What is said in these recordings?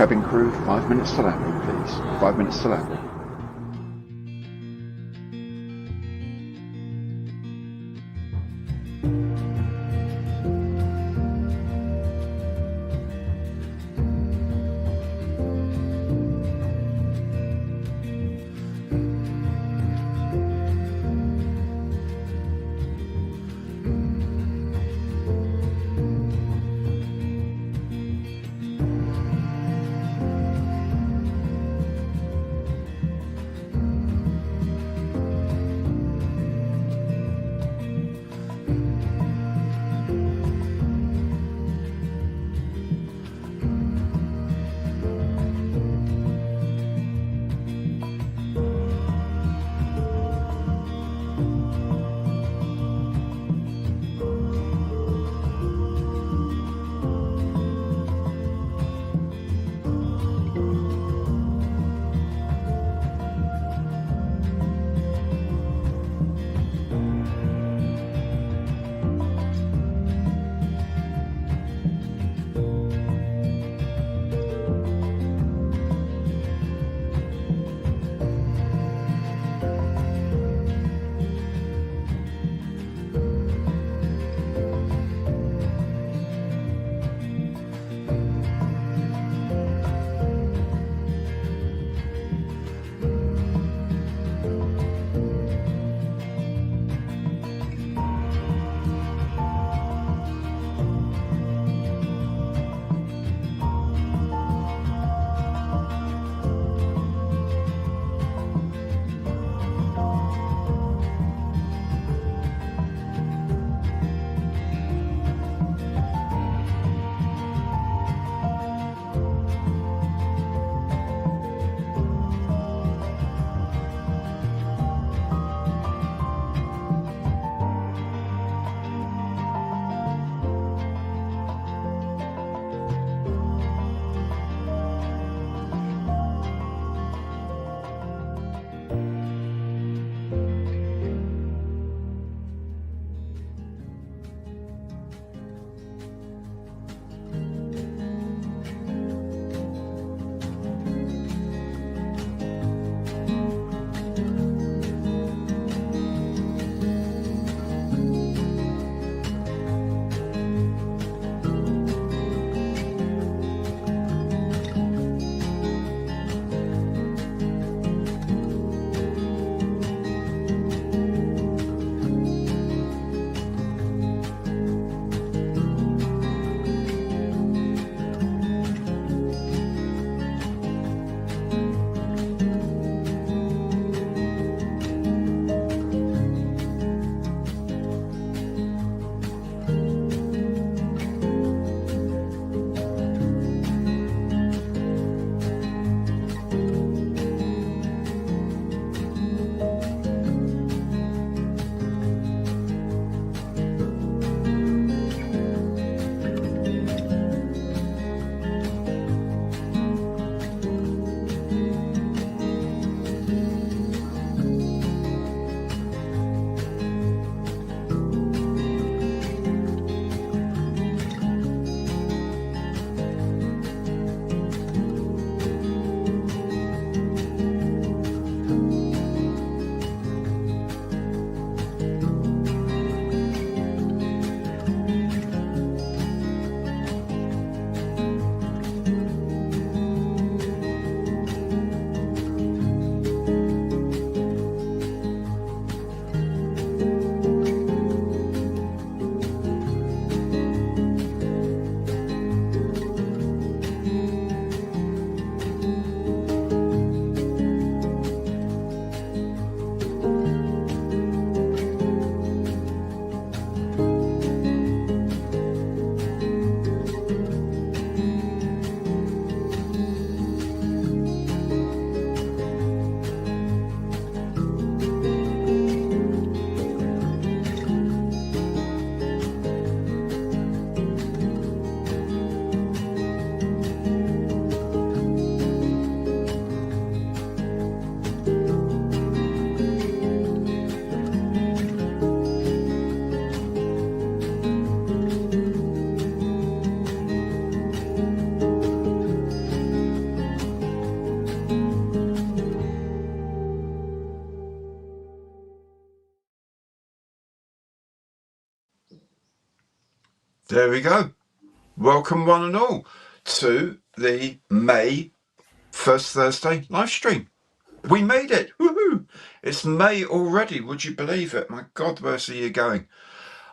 cabin crew, 5 minutes to landing, please. 5 minutes to landing. There we go. Welcome one and all to the May First Thursday live stream. We made it. Woohoo! It's May already. Would you believe it? My God, where's the year going?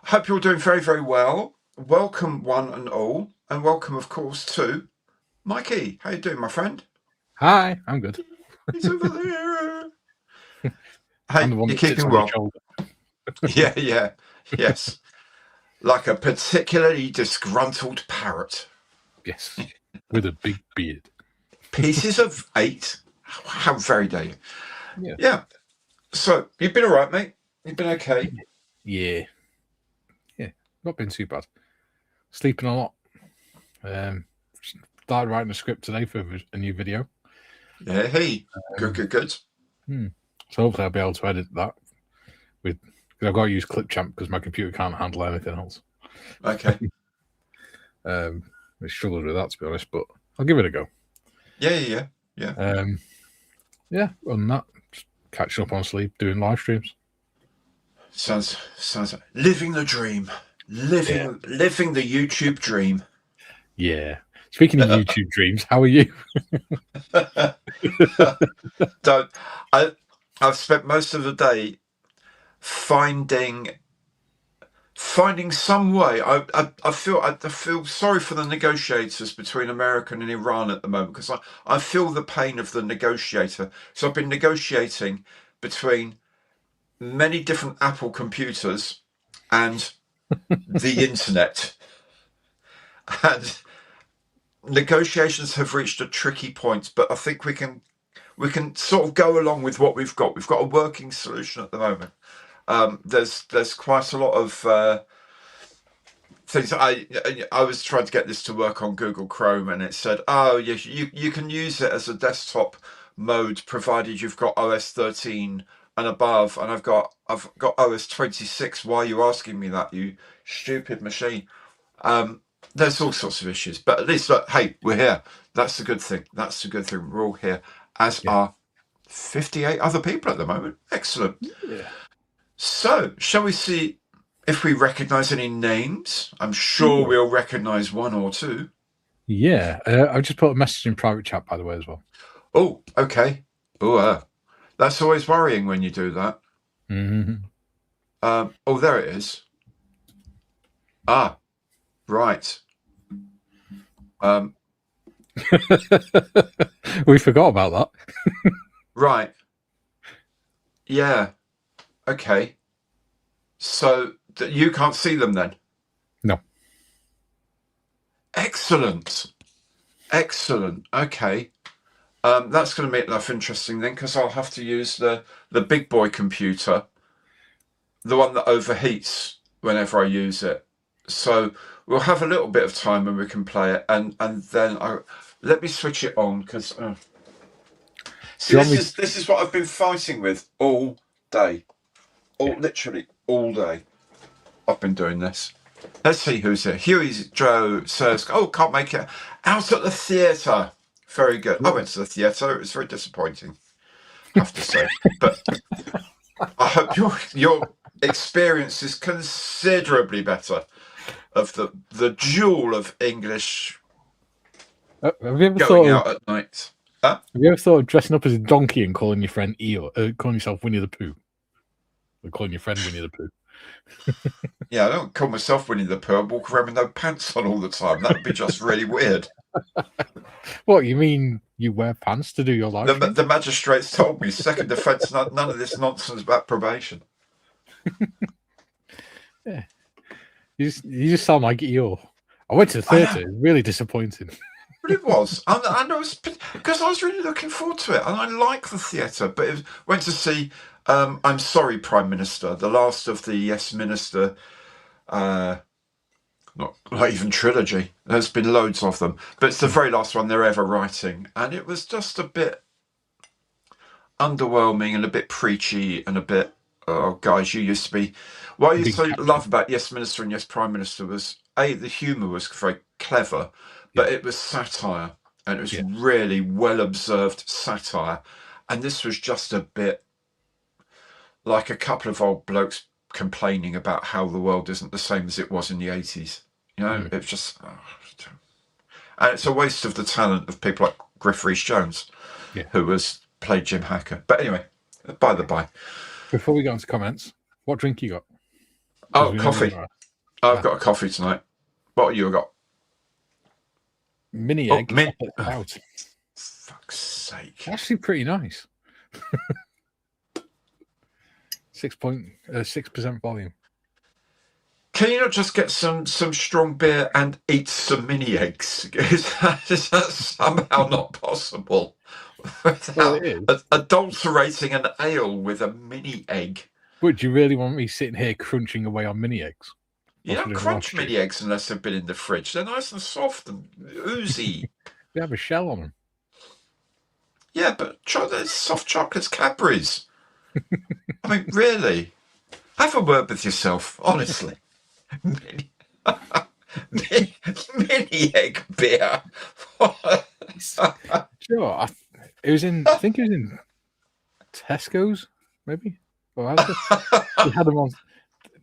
I hope you're doing very, very well. Welcome one and all. And welcome, of course, to Mikey. How you doing, my friend? Hi, I'm good. He's over there. Hey, you're keeping well? Yeah. Yes. Like a particularly disgruntled parrot. Yes, with a big beard. Pieces of 8. How very dare you? Yeah. So, you've been all right, mate? You've been okay? Yeah. Not been too bad. Sleeping a lot. Started writing a script today for a new video. Yeah, hey. Good. So hopefully I'll be able to edit that. I've got to use Clipchamp because my computer can't handle anything else. Okay. I struggled with that, to be honest, but I'll give it a go. Yeah. Yeah, other than that, just catching up on sleep, doing live streams. Sounds like living the dream. Living the YouTube dream. Yeah. Speaking of YouTube dreams, how are you? I've spent most of the day finding some way. I feel sorry for the negotiators between America and Iran at the moment, because I feel the pain of the negotiator. So I've been negotiating between many different Apple computers and the internet, and negotiations have reached a tricky point, but I think we can sort of go along with what we've got. We've got a working solution at the moment. There's quite a lot of things. I was trying to get this to work on Google Chrome, and it said, "Oh, yes, you can use it as a desktop mode provided you've got OS 13 and above." And I've got OS 26. Why are you asking me that, you stupid machine? There's all sorts of issues, but at least, look, hey, we're here. That's the good thing. We're all here, as are 58 other people at the moment. Excellent. Yeah. So, shall we see if we recognise any names? I'm sure we'll recognise one or two. Yeah, I've just put a message in private chat, by the way, as well. Oh, okay. Oh, that's always worrying when you do that. Mm-hmm. Oh, there it is. Ah, right. We forgot about that. Right. Yeah. Okay. So you can't see them then? No. Excellent. Okay. That's going to make life interesting then, because I'll have to use the big boy computer, the one that overheats whenever I use it. So we'll have a little bit of time when we can play it, and then let me switch it on, because this is what I've been fighting with all day. Literally all day. I've been doing this. Let's see who's here. Huey Joe says, "Oh, can't make it out at the theatre." Very good. I went to the theatre. It was very disappointing, I have to say. But I hope your experience is considerably better of the jewel of English Have you ever going out at night. Have you ever thought of dressing up as a donkey and calling your friend Eeyore, calling yourself Winnie the Pooh? Or calling your friend Winnie the Pooh? Yeah, I don't call myself Winnie the Pooh. I walk around with no pants on all the time. That would be just really weird. What, you mean you wear pants to do your life? The magistrates told me, second offence, none of this nonsense about probation. Yeah. You just sound like Eeyore. I went to the theatre. It was really disappointing. But it was. I know, because I was really looking forward to it, and I like the theatre. But went to see I'm Sorry, Prime Minister, the last of the Yes Minister, not even trilogy. There's been loads of them, but it's the very last one they're ever writing, and it was just a bit underwhelming and a bit preachy and a bit, oh guys, you used to be. What I used to love about Yes Minister and Yes Prime Minister was the humour was very clever, but it was satire, and it was really well observed satire, and this was just a bit like a couple of old blokes complaining about how the world isn't the same as it was in the 80s. You know, it's just, and it's a waste of the talent of people like Griff Rhys-Jones, who was played Jim Hacker. But anyway, by the by. Before we go on to comments, what drink you got? Oh, coffee. I've got a coffee tonight. What you got? Mini egg chocolate stout. Fuck's sake! Actually, pretty nice. 6% volume. Can you not just get some strong beer and eat some mini eggs? Is that somehow not possible? Without adulterating an ale with a mini egg. Would you really want me sitting here crunching away on mini eggs? You don't crunch mini eggs unless they've been in the fridge. They're nice and soft and oozy. They have a shell on them. Yeah, but there's soft chocolates, Cadbury's. I mean, really? Have a word with yourself, honestly. Mini egg beer. Sure. I think it was in Tesco's, maybe. Or they had them on.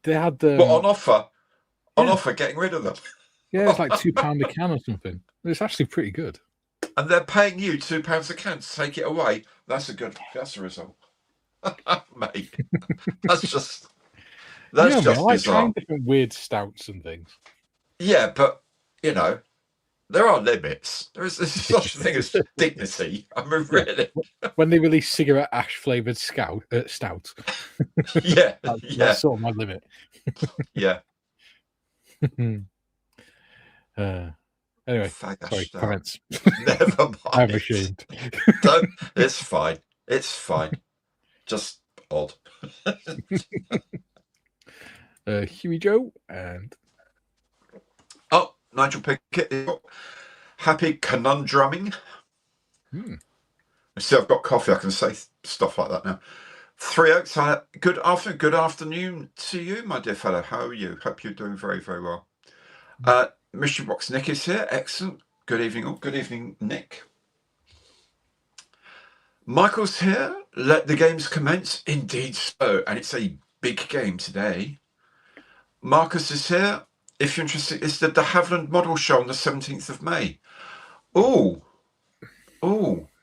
They had them on offer. On offer, getting rid of them. Yeah, it's like £2 a can or something. It's actually pretty good. And they're paying you £2 a can to take it away. That's a result, mate. That's just I like trying different weird stouts and things. Yeah, but there are limits. There's such a thing as dignity. I mean, really. When they release cigarette ash flavored stout. That's sort of my limit. Yeah. Anyway, sorry, comments. Never mind. I'm ashamed. It's fine. It's fine. Just odd. Huey Joe and Nigel Pickett. Happy conundrumming. See, I've got coffee. I can say stuff like that now. Three Oaks. Good afternoon to you, my dear fellow. How are you? Hope you're doing very, very well. Mystery Box Nick is here. Excellent. Good evening, all. Good evening, Nick. Michael's here. Let the games commence. Indeed so. And it's a big game today. Marcus is here. If you're interested, it's the de Havilland Model Show on the 17th of May. Oh,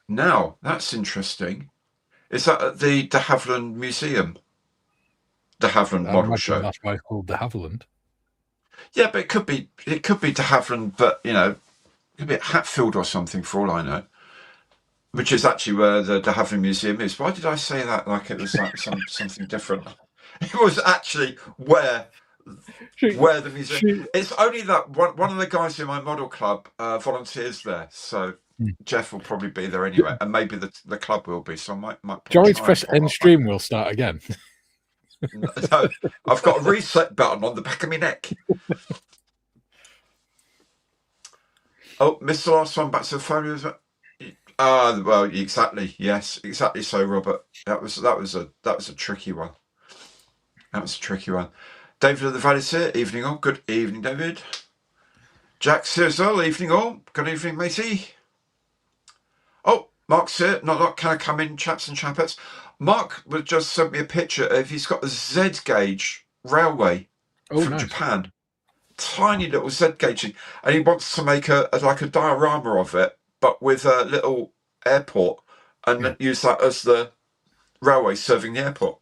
now that's interesting. Is that at the de Havilland Museum? De Havilland Model Show. That's why it's called de Havilland. Yeah, but it could be de Havilland, but it could be at Hatfield or something for all I know. Which is actually where the de Havilland Museum is. Why did I say that like it was like something different? It was actually where the museum. It's only that one of the guys in my model club volunteers there, so Jeff will probably be there anyway, and maybe the club will be. So I might. Do you want me to press end stream? We'll start again. No, I've got a reset button on the back of my neck. Missed the last one. Back to the phone. Well, exactly. Yes, exactly. So, Robert, that was a tricky one. That was a tricky one. David of the Valley's here. Evening all. Good evening, David. Jack's here as well. Evening all. Good evening, matey. Mark's here. Not can I come in, chaps and chapettes? Mark would just sent me a picture of he's got a Z gauge railway from Japan. Tiny little Z gauge, and he wants to make a diorama of it, but with a little airport, and use that as the railway serving the airport.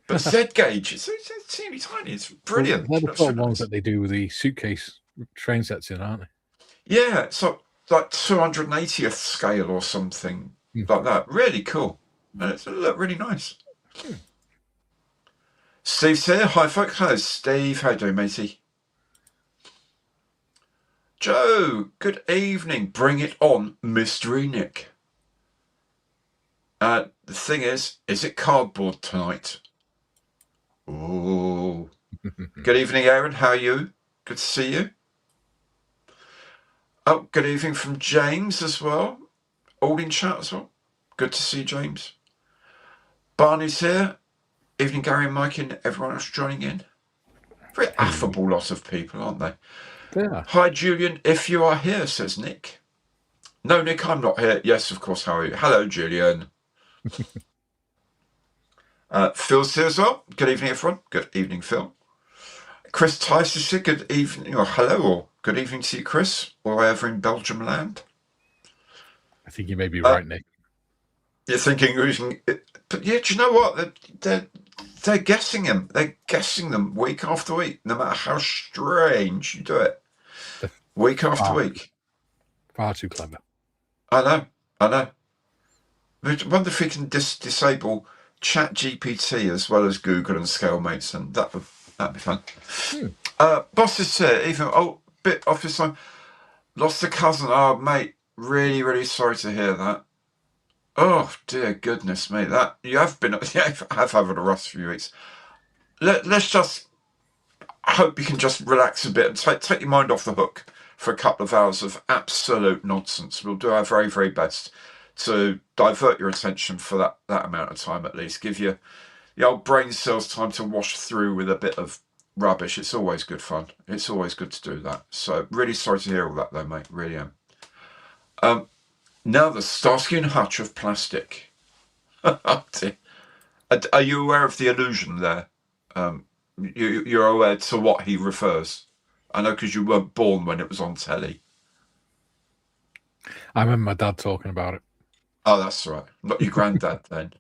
But Z gauge, it's teeny tiny. It's brilliant. They're the sort of ones that they do with the suitcase train sets in, aren't they? Yeah, it's like 280th scale or something like that. Really cool. And it looked really nice. Steve's here. Hi, folks. Hello, Steve. How you doing, matey? Joe, good evening. Bring it on, Mystery Nick. The thing is it cardboard tonight? Oh. Good evening, Aaron. How are you? Good to see you. Good evening from James as well. All in chat as well. Good to see you, James. Barney's here. Evening, Gary and Mike and everyone else joining in. Very affable lot of people, aren't they? Yeah. Hi, Julian, if you are here, says Nick. No, Nick, I'm not here. Yes, of course. How are you? Hello, Julian. Phil's here as well. Good evening, everyone. Good evening, Phil. Chris Tice is here. Good evening, or hello, or Good evening to you, Chris, all the way over in Belgium land. I think you may be right, Nick. You're thinking, but yeah, do you know what? They're guessing them. They're guessing them week after week, no matter how strange you do it. Week after week. Far too clever. I know. I wonder if we can disable Chat GPT as well as Google and Scalemates, and that'd be fun. Boss is here. Even bit off his time. Lost a cousin. Oh, mate, really, really sorry to hear that. Oh dear goodness me, that you have been. Yeah, I've had a rough few weeks. Let's just hope you can just relax a bit and take your mind off the hook for a couple of hours of absolute nonsense. We'll do our very, very best to divert your attention for that amount of time at least. Give you the old brain cells time to wash through with a bit of rubbish. It's always good fun. It's always good to do that. So really sorry to hear all that though, mate. Really am. Now the Starsky and Hutch of plastic. Are you aware of the allusion there? You're aware to what he refers? I know because you weren't born when it was on telly. I remember my dad talking about it. Oh, that's right. Not your granddad then.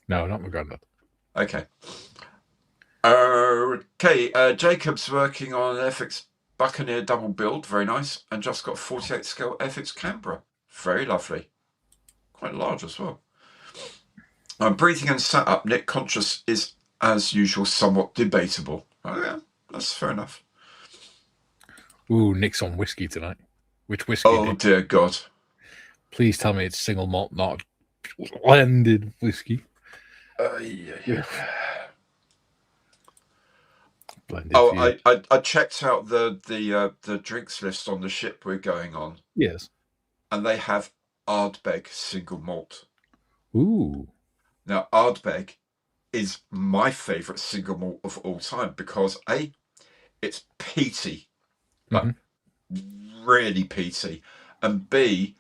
No, not my granddad. Okay. Okay. Jacob's working on an FX Buccaneer double build. Very nice. And just got 48 scale FX Canberra. Very lovely. Quite large as well. Breathing and sat up. Nick conscious is, as usual, somewhat debatable. Oh, yeah. That's fair enough. Ooh, Nick's on whiskey tonight. Which whiskey? Oh, Nick? dear God. Please tell me it's single malt, not blended whiskey. Yeah. Blended. Oh, I checked out the drinks list on the ship we're going on. Yes. And they have Ardbeg single malt. Ooh. Now, Ardbeg is my favourite single malt of all time because A, it's peaty. Like, really peaty. And B,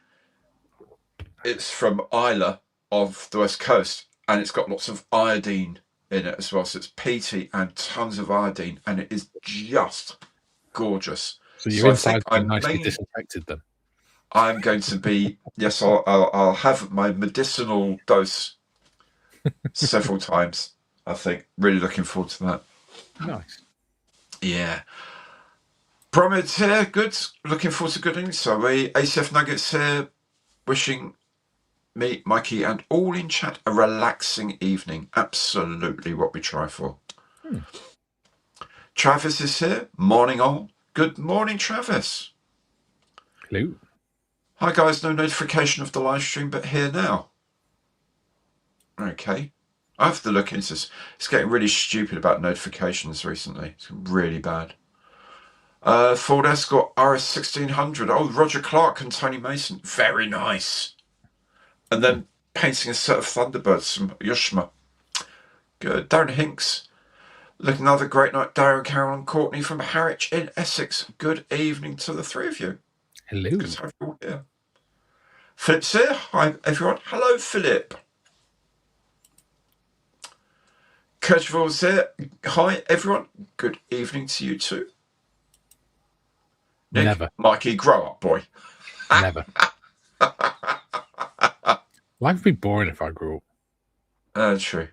it's from Isla of the West Coast, and it's got lots of iodine in it as well. So it's peaty and tons of iodine, and it is just gorgeous. So your inside's been nicely disinfected then? I'm going to be, yes, I'll have my medicinal dose several times, I think. Really looking forward to that. Nice. Yeah. Promid's here, good. Looking forward to good evening. So ACF Nuggets here, wishing me, Mikey, and all in chat a relaxing evening. Absolutely what we try for. Travis is here. Morning all. Good morning, Travis. Hello. Hi guys, no notification of the live stream, but here now. Okay. I have to look into this. It's getting really stupid about notifications recently. It's really bad. Ford Escort RS 1600. Oh, Roger Clark and Tony Mason. Very nice. And then painting a set of Thunderbirds from Yoshima. Good. Darren Hinks. Look, another great night. Darren, Carol and Courtney from Harwich in Essex. Good evening to the three of you. Hello. Good to have you all here. Philip's here. Hi, everyone. Hello, Philip. Kirchville's here. Hi, everyone. Good evening to you too. Nick, Never. Mikey, grow up, boy. Never. Life would be boring if I grew up. True.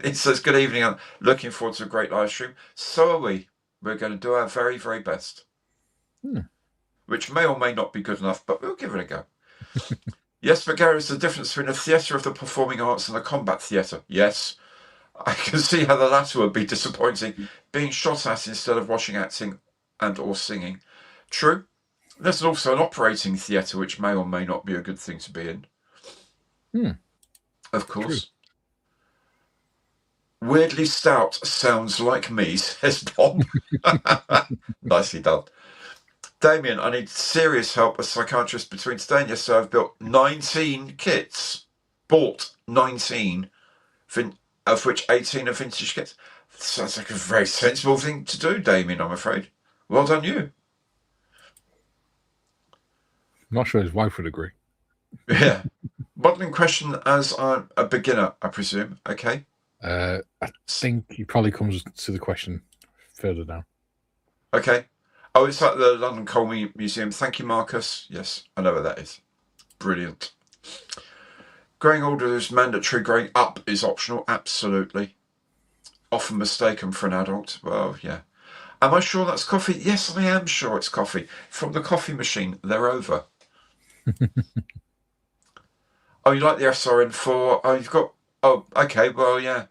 It says, good evening. I'm looking forward to a great live stream. So are we. We're going to do our very, very best. Which may or may not be good enough, but we'll give it a go. Yes, but Gary, is the difference between a theatre of the performing arts and a combat theatre. Yes. I can see how the latter would be disappointing, being shot at instead of watching acting and or singing. True. There's also an operating theatre, which may or may not be a good thing to be in. Of course. True. Weirdly stout sounds like me, says Bob. Nicely done. Damien, I need serious help as psychiatrist between today and yesterday. I've built 19 kits. Bought 19, of which 18 are vintage kits. Sounds like a very sensible thing to do, Damien, I'm afraid. Well done, you. I'm not sure his wife would agree. Yeah. Modelling question as I'm a beginner, I presume. Okay. I think he probably comes to the question further down. Okay. Oh, it's at the London Coal Museum. Thank you, Marcus. Yes, I know where that is. Brilliant. Growing older is mandatory. Growing up is optional. Absolutely. Often mistaken for an adult. Well, yeah. Am I sure that's coffee? Yes, I am sure it's coffee. From the coffee machine, they're over. Oh, you like the SRN4? Oh, you've got... Oh, okay, well, yeah.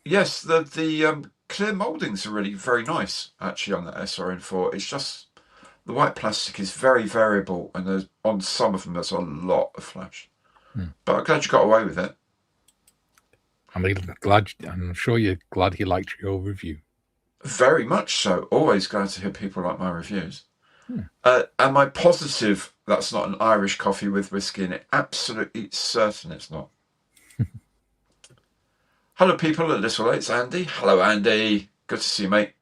Yes, the clear mouldings are really very nice, actually, on that SRN4. It's just... The white plastic is very variable, and there's, on some of them there's a lot of flash. But I'm glad you got away with it. I'm sure you're glad he liked your review. Very much so. Always glad to hear people like my reviews. Am I positive that's not an Irish coffee with whiskey in it? Absolutely certain it's not. Hello, people. A little late. It's Andy. Hello, Andy. Good to see you, mate.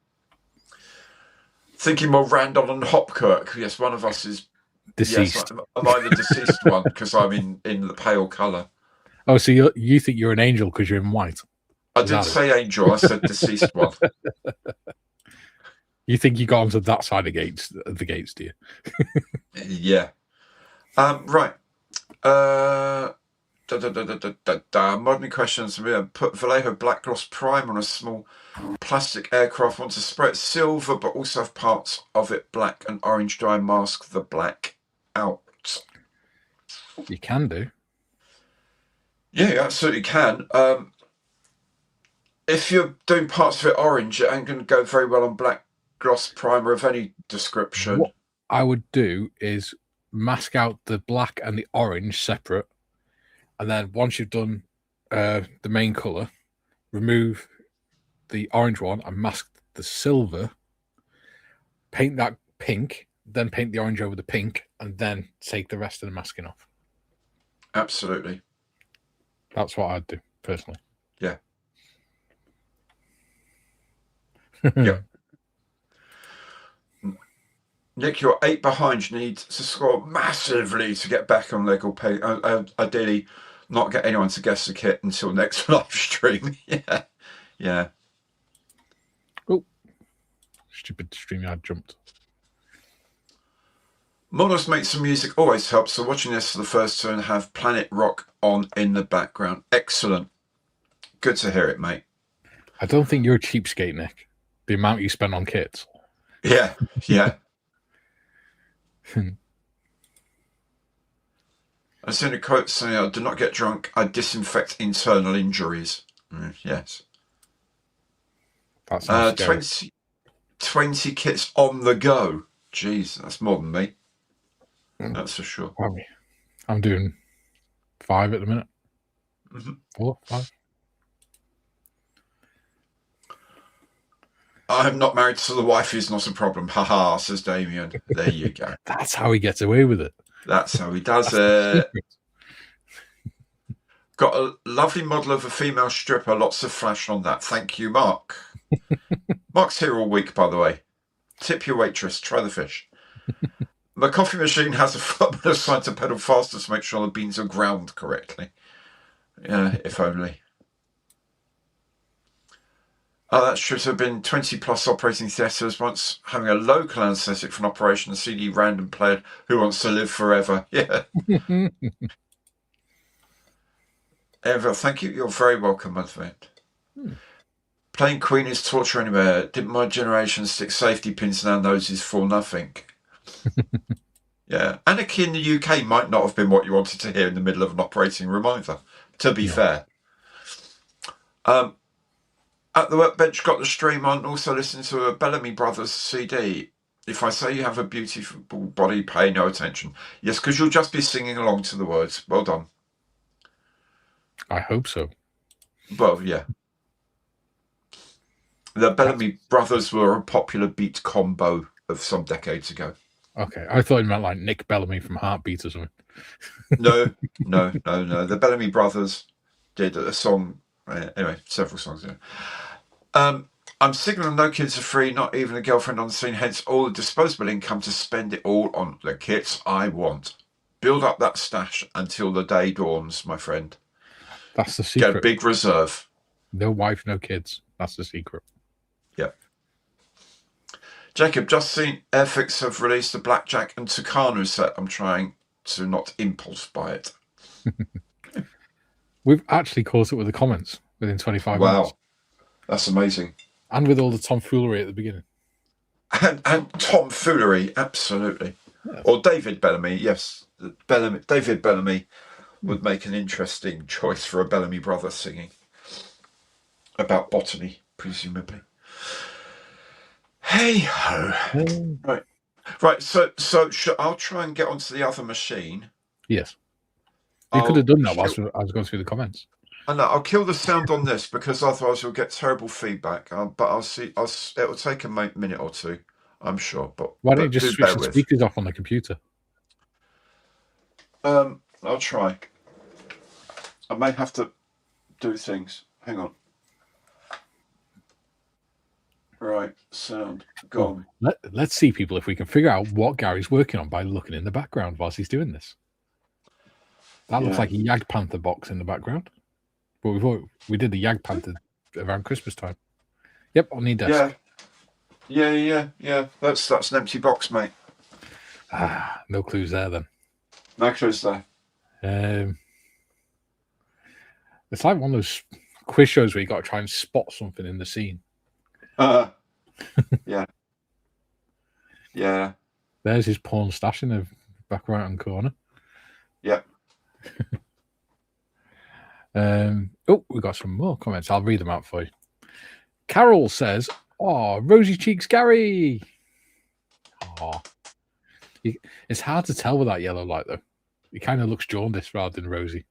Thinking more Randall and Hopkirk. Yes, one of us is Deceased. Yes, am I the deceased one? Because I'm in the pale colour. Oh, so you think you're an angel because you're in white? I didn't say angel. I said deceased one. You think you got onto that side of the gates, do you? Yeah. Right. Modern questions. Put Vallejo Black Gloss Prime on a small plastic aircraft. Want to spray it silver, but also have parts of it black and orange dye. Mask the black out. You can do. Yeah, you absolutely can. If you're doing parts of it orange, it ain't going to go very well on black gloss primer of any description. What I would do is mask out the black and the orange separate, and then once you've done the main color, remove the orange one and mask the silver, paint that pink, then paint the orange over the pink, and then take the rest of the masking off. Absolutely. That's what I'd do personally. Yeah. Yeah. Nick, you're 8 behind. You need to score massively to get back on Lego Pay. Ideally, not get anyone to guess the kit until next live stream. Yeah. Yeah. Oh, stupid stream I jumped. Models make some music always helps. So watching this for the first time, have Planet Rock on in the background. Excellent. Good to hear it, mate. I don't think you're a cheapskate, Nick. The amount you spend on kits. Yeah. Yeah. I've seen a quote saying, "I do not get drunk. I disinfect internal injuries." Yes. That's 20 kits on the go. Jeez, that's more than me. That's for sure. I'm doing 5 at the minute. 4, 5. I'm not married, so the wife is not a problem. Haha, says Damien. There you go. That's how he gets away with it. That's how he does it. Got a lovely model of a female stripper. Lots of flash on that. Thank you, Mark. Mark's here all week, by the way. Tip your waitress. Try the fish. My coffee machine has a foot assigned to pedal faster to make sure the beans are ground correctly. Yeah, if only. Oh, that's true. So I've been 20 plus operating theatres, once having a local anaesthetic for an operation, a CD random player who wants to live forever. Yeah. Ever, thank you. You're very welcome, my friend. Playing Queen is torture anywhere. Didn't my generation stick safety pins in our noses for nothing? Yeah. Anarchy in the UK might not have been what you wanted to hear in the middle of an operating room either, to be fair. At the workbench, got the stream on, also listening to a Bellamy Brothers CD. If I say you have a beautiful body, pay no attention. Yes, because you'll just be singing along to the words. Well done. I hope so. Well, yeah. The Bellamy Brothers were a popular beat combo of some decades ago. Okay, I thought you meant like Nick Bellamy from Heartbeat or something. No. The Bellamy Brothers did a song. Anyway, several songs. I'm single and no kids are free, not even a girlfriend on the scene, hence all the disposable income to spend it all on the kits I want. Build up that stash until the day dawns, my friend. That's the secret. Get a big reserve. No wife, no kids. That's the secret. Yeah. Jacob, just seen Airfix have released the Blackjack and Tucano set. I'm trying to not impulse buy it. We've actually caught up with the comments within 25 minutes. Wow, that's amazing. And with all the tomfoolery at the beginning. And tomfoolery, absolutely. Yeah. Or David Bellamy, yes. David Bellamy would make an interesting choice for a Bellamy brother singing about botany, presumably. Hey ho. Right. So I'll try and get onto the other machine. Yes. You could have done that whilst I was going through the comments. I know. I'll kill the sound on this because otherwise we'll get terrible feedback. But I'll see. It'll take a minute or two, I'm sure. But why don't you just switch the speakers off on the computer? I'll try. I may have to do things. Hang on. Right, sound gone. Well, let's see, people, if we can figure out what Gary's working on by looking in the background whilst he's doing this. That looks like a Yag Panther box in the background. But we did the Yag Panther around Christmas time. Yep, on the desk. Yeah. That's an empty box, mate. No clues there then. No clues there. It's like one of those quiz shows where you got to try and spot something in the scene. Yeah. There's his porn stash in the back right hand corner. Yep. We got some more comments. I'll read them out for you. Carol says, "Oh, rosy cheeks, Gary." Oh, it's hard to tell with that yellow light though. It kind of looks jaundiced rather than rosy.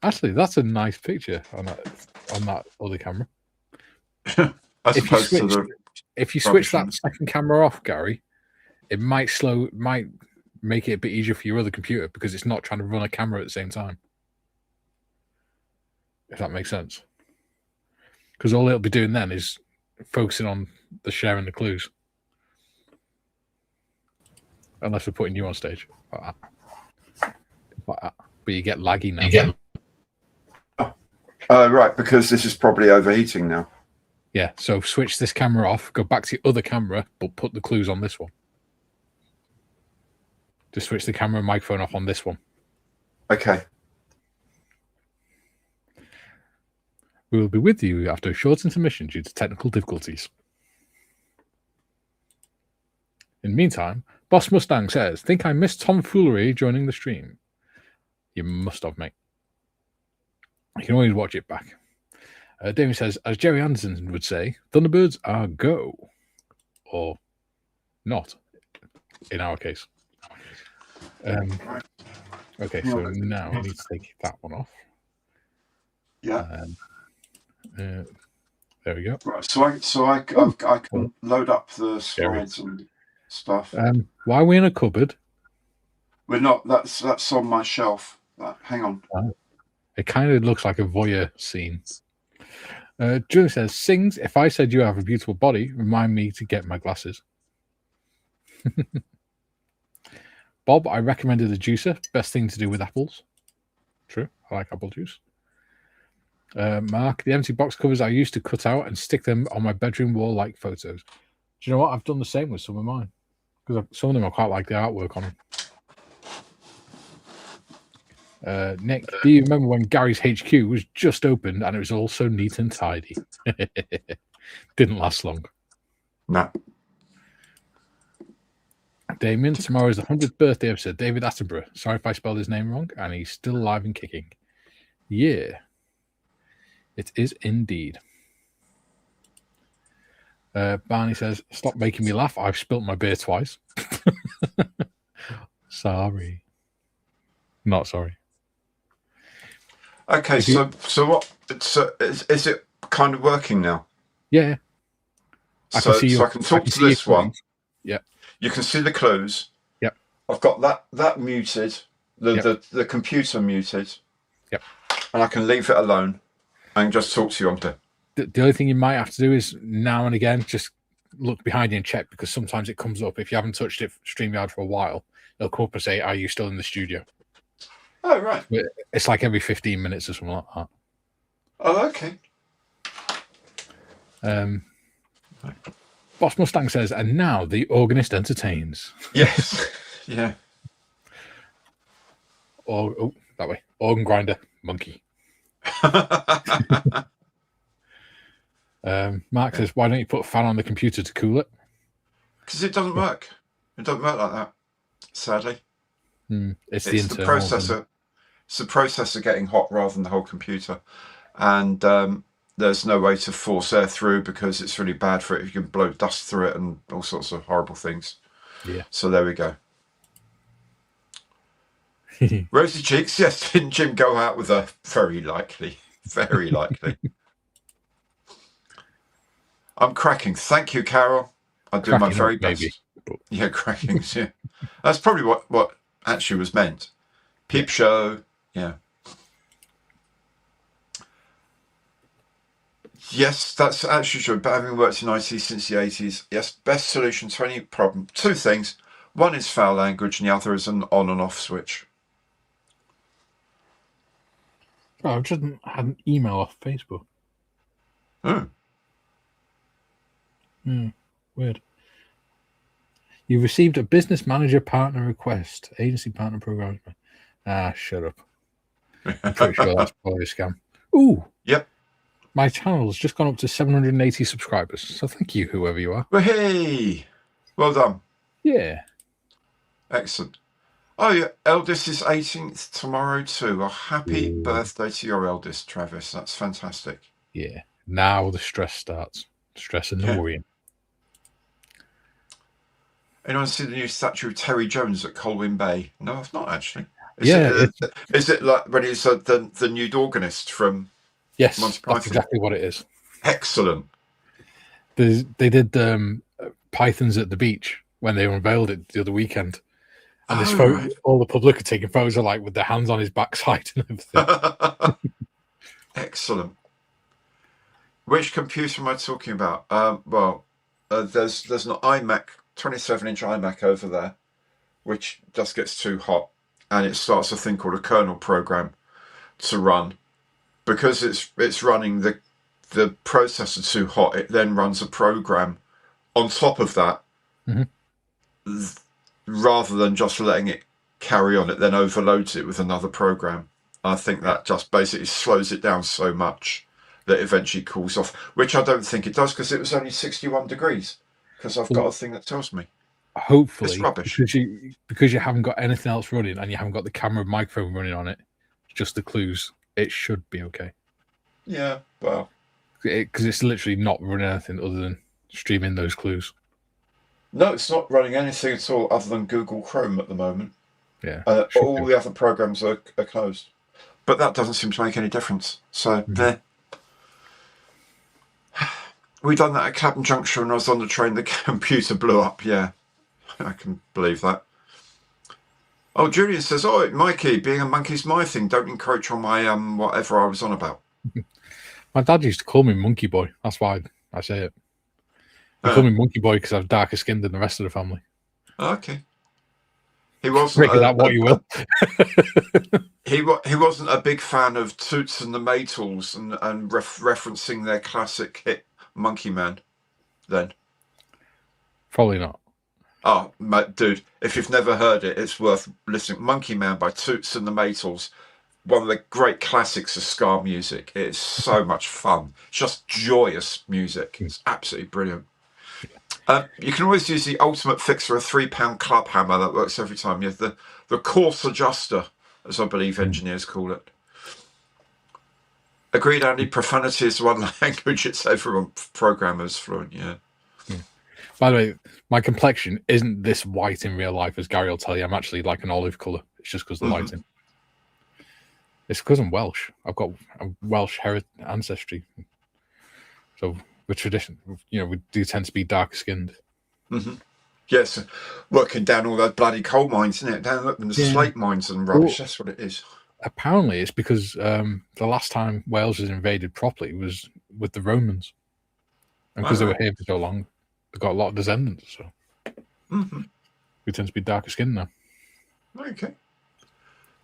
Actually, that's a nice picture on that other camera. If you switch that second camera off, Gary, it might make it a bit easier for your other computer because it's not trying to run a camera at the same time. If that makes sense. Because all it'll be doing then is focusing on the sharing the clues. Unless we're putting you on stage. Like that. But you get laggy now. Right, because this is probably overheating now. Yeah, so switch this camera off, go back to the other camera, but put the clues on this one. Just switch the camera and microphone off on this one. Okay. We will be with you after a short intermission due to technical difficulties. In the meantime, Boss Mustang says, "Think I missed tomfoolery joining the stream." You must have, mate. You can always watch it back. David says, as Jerry Anderson would say, Thunderbirds are go. Or not, in our case. Okay, so now I need to take that one off. Yeah. There we go. Right, so I can load up the slides and stuff. Why are we in a cupboard? We're not. That's on my shelf. Hang on. It kind of looks like a voyeur scene. Julie says, "Sings, if I said you have a beautiful body, remind me to get my glasses." Bob, I recommended a juicer. Best thing to do with apples. True. I like apple juice. Mark, the empty box covers I used to cut out and stick them on my bedroom wall like photos. Do you know what? I've done the same with some of mine. Because some of them I quite like the artwork on them. Nick, do you remember when Gary's HQ was just opened and it was all so neat and tidy? Didn't last long. No. Damien, tomorrow is the 100th birthday of Sir David Attenborough. Sorry if I spelled his name wrong, and he's still alive and kicking. Yeah, it is indeed. Barney says, "Stop making me laugh. I've spilt my beer twice." Sorry. Not sorry. Okay, so what? Is it kind of working now? Yeah. I can talk to this one. Yeah. You can see the clues. Yep. I've got that muted, the computer muted. Yep. And I can leave it alone and just talk to you on there. The only thing you might have to do is now and again just look behind you and check, because sometimes it comes up if you haven't touched it StreamYard for a while. It'll come up and say, "Are you still in the studio?" Oh, right. It's like every 15 minutes or something like that. Oh, okay. Boss Mustang says, and now the organist entertains. Yes. Yeah. Or that way. Organ grinder, monkey. Mark says, why don't you put a fan on the computer to cool it? Because it doesn't work. It doesn't work like that, sadly. It's the internal processor. It's the processor getting hot rather than the whole computer. And there's no way to force air through because it's really bad for it. You can blow dust through it and all sorts of horrible things. Yeah. So there we go. Rosy cheeks, yes. Didn't Jim go out with her? Very likely. Very likely. I'm cracking. Thank you, Carol. I'll do my very best. Maybe. Yeah, cracking. Yeah. That's probably what actually was meant. Peep show. Yeah. Yes, that's actually true. But having worked in IT since the 80s, yes, best solution to any problem. Two things. One is foul language and the other is an on and off switch. Oh, I've just had an email off Facebook. Oh. Weird. You've received a business manager partner request. Agency partner program. Shut up. I'm pretty sure that's probably a scam. Ooh. Yep. My channel's just gone up to 780 subscribers. So thank you, whoever you are. Well, hey. Well done. Yeah. Excellent. Oh, yeah. Eldest is 18th tomorrow too. A happy birthday to your eldest, Travis. That's fantastic. Yeah. Now the stress starts. Stress and the worrying. Anyone see the new statue of Terry Jones at Colwyn Bay? No, I've not actually. Is it like when he's the nude organist from Monty Python? That's exactly what it is. Excellent. They did Pythons at the beach when they unveiled it the other weekend. And this photo, right. All the public are taking photos of with their hands on his backside and everything. Excellent. Which computer am I talking about? There's an iMac, 27-inch iMac over there, which just gets too hot, and it starts a thing called a kernel program to run. Because it's running the processor too hot, it then runs a program on top of that. Rather than just letting it carry on, it then overloads it with another program. I think that just basically slows it down so much that it eventually cools off, which I don't think it does because it was only 61 degrees. Because I've got a thing that tells me. Hopefully, it's rubbish. Because you haven't got anything else running and you haven't got the camera and microphone running on it, just the clues, it should be okay. Yeah, well. Because it's literally not running anything other than streaming those clues. No, it's not running anything at all other than Google Chrome at the moment. Yeah. All the other programs are closed. But that doesn't seem to make any difference. So, there. We done that at Clapham Junction when I was on the train. The computer blew up. Yeah, I can believe that. Oh, Julian says, oh, Mikey, being a monkey's my thing. Don't encroach on my whatever I was on about. My dad used to call me Monkey Boy. That's why I say it. They call me Monkey Boy because I have darker skin than the rest of the family. Okay. He wasn't. Break that what you will. He wasn't a big fan of Toots and the Maytals and referencing their classic hit Monkey Man. Then. Probably not. Oh, dude! If you've never heard it, it's worth listening. Monkey Man by Toots and the Maytals. One of the great classics of ska music. It's so much fun. It's just joyous music. It's absolutely brilliant. You can always use the ultimate fixer, a £3 club hammer that works every time. You have the coarse adjuster, as I believe engineers call it. Agreed, Andy. Profanity is the one language it's everyone programmers fluent. Yeah. By the way, my complexion isn't this white in real life, as Gary will tell you. I'm actually like an olive colour. It's just because of the lighting. It's because I'm Welsh. I've got a Welsh ancestry. So the tradition, we do tend to be darker skinned. Yes, working down all those bloody coal mines, isn't it? Down in the slate mines and rubbish. That's what it is. Apparently, it's because the last time Wales was invaded properly was with the Romans, and because they were here for so long, they've got a lot of descendants. So we tend to be darker skinned now. Okay.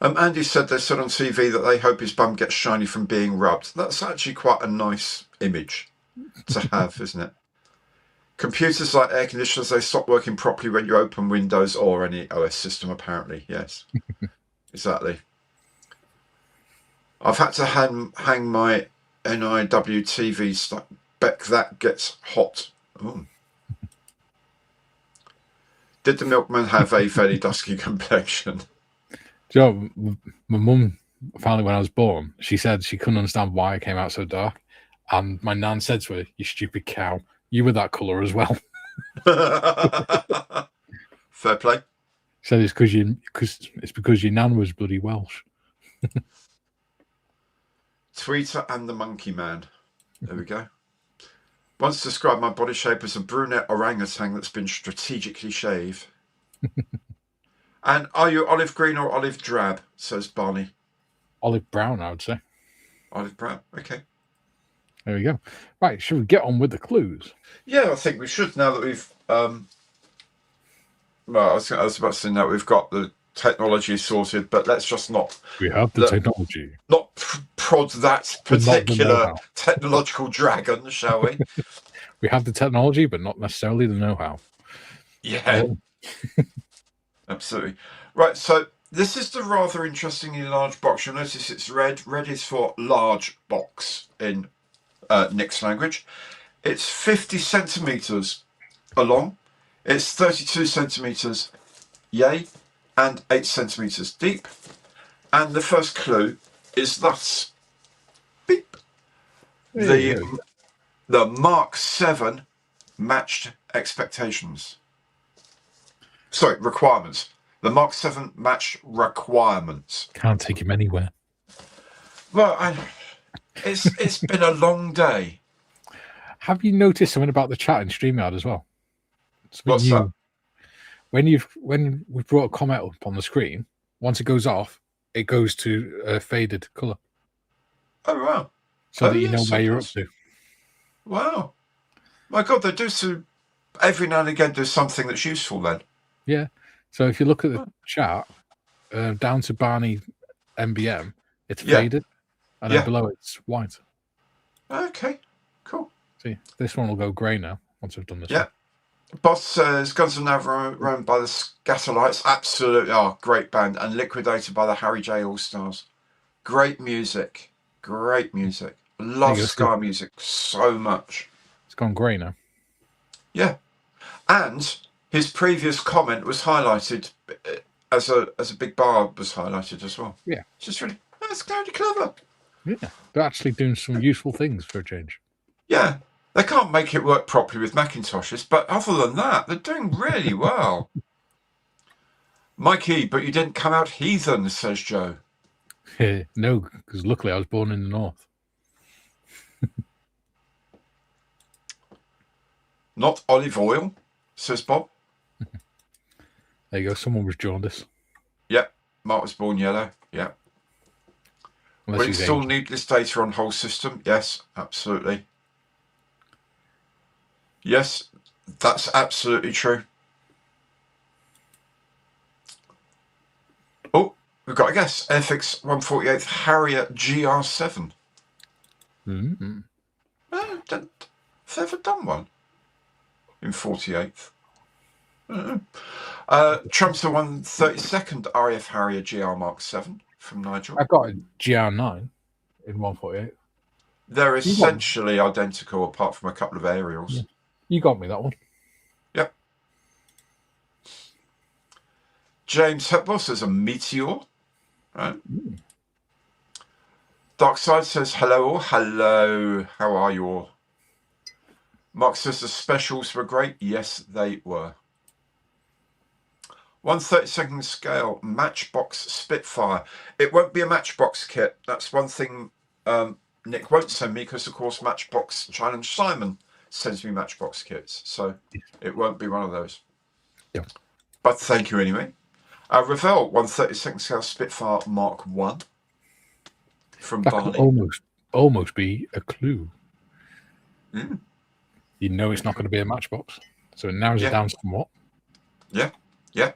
Andy said they said on TV that they hope his bum gets shiny from being rubbed. That's actually quite a nice image. to have, isn't it? Computers like air conditioners, they stop working properly when you open Windows or any OS system, apparently. Yes, exactly. I've had to hang my NIW TV stuff. Beck, that gets hot. Ooh. Did the milkman have a fairly dusky complexion? Do you know, my mum, finally, when I was born, she said she couldn't understand why I came out so dark. And my nan said to her, "You stupid cow, you were that colour as well." Fair play. She said it's because your nan was bloody Welsh. Tweeter and the Monkey Man. There we go. Once described my body shape as a brunette orangutan that's been strategically shaved. And are you olive green or olive drab? Says Barney. Olive brown, I would say. Olive brown. Okay. There we go. Right, should we get on with the clues? Yeah, I think we should now that we've. Well, I was about to say now we've got the technology sorted, but let's just not. We have the technology. Not prod that particular technological dragon, shall we? We have the technology, but not necessarily the know-how. Yeah. Absolutely. Right, so this is the rather interestingly large box. You'll notice it's red. Red is for large box in Nick's language. It's 50 centimetres long. It's 32 centimetres yay and 8 centimetres deep. And the first clue is thus. Beep. The Mark 7 matched expectations. Sorry, requirements. The Mark 7 matched requirements. Can't take him anywhere. Well, it's been a long day. Have you noticed something about the chat in StreamYard as well? What's that? When we brought a comment up on the screen, once it goes off, it goes to a faded colour. Oh, wow. So that you know where you're up to. Wow. My God, they do every now and again do something that's useful then. Yeah. So if you look at the chat, down to Barney MBM, it's faded, and then below it's white. Okay, cool. See, this one will go grey now once I've done this. Yeah. Boss says Guns N' Roses run by the Scatterlights. Absolutely are. Great band. And Liquidated by the Harry J. All-Stars. Great music. Great music. Love ska music so much. It's gone grey now. Yeah. And his previous comment was highlighted as a big bar was highlighted as well. Yeah. It's just really, that's very clever. Yeah. They're actually doing some useful things for a change. Yeah. They can't make it work properly with Macintoshes, but other than that, they're doing really well. Mikey, but you didn't come out heathen, says Joe. No, because luckily I was born in the north. Not olive oil, says Bob. There you go. Someone was jaundiced. Yeah. Mark was born yellow. Yeah. Will it still need this data on whole system? Yes, absolutely. Yes, that's absolutely true. Oh, we've got a guess. Airfix 148th Harrier GR7. Mm-hmm. Oh, have they ever done one? In 48th. Trump's the 132nd RAF Harrier GR Mark 7 from Nigel. I've got a GR9 in 148. They're essentially identical apart from a couple of aerials. Yeah. You got me that one. Yep. James Hepworth says a meteor. Right. Darkside says hello all. Hello. How are you all? Mark says the specials were great. Yes, they were. 1/32nd scale Matchbox Spitfire. It won't be a Matchbox kit. That's one thing Nick won't send me because, of course, Matchbox Challenge Simon sends me Matchbox kits. So it won't be one of those. Yeah. But thank you anyway. Ravel, 1/32nd scale Spitfire Mark 1 from Barney. Could almost be a clue. Mm. You know it's not going to be a Matchbox. So it narrows it down somewhat. Yeah. Yeah.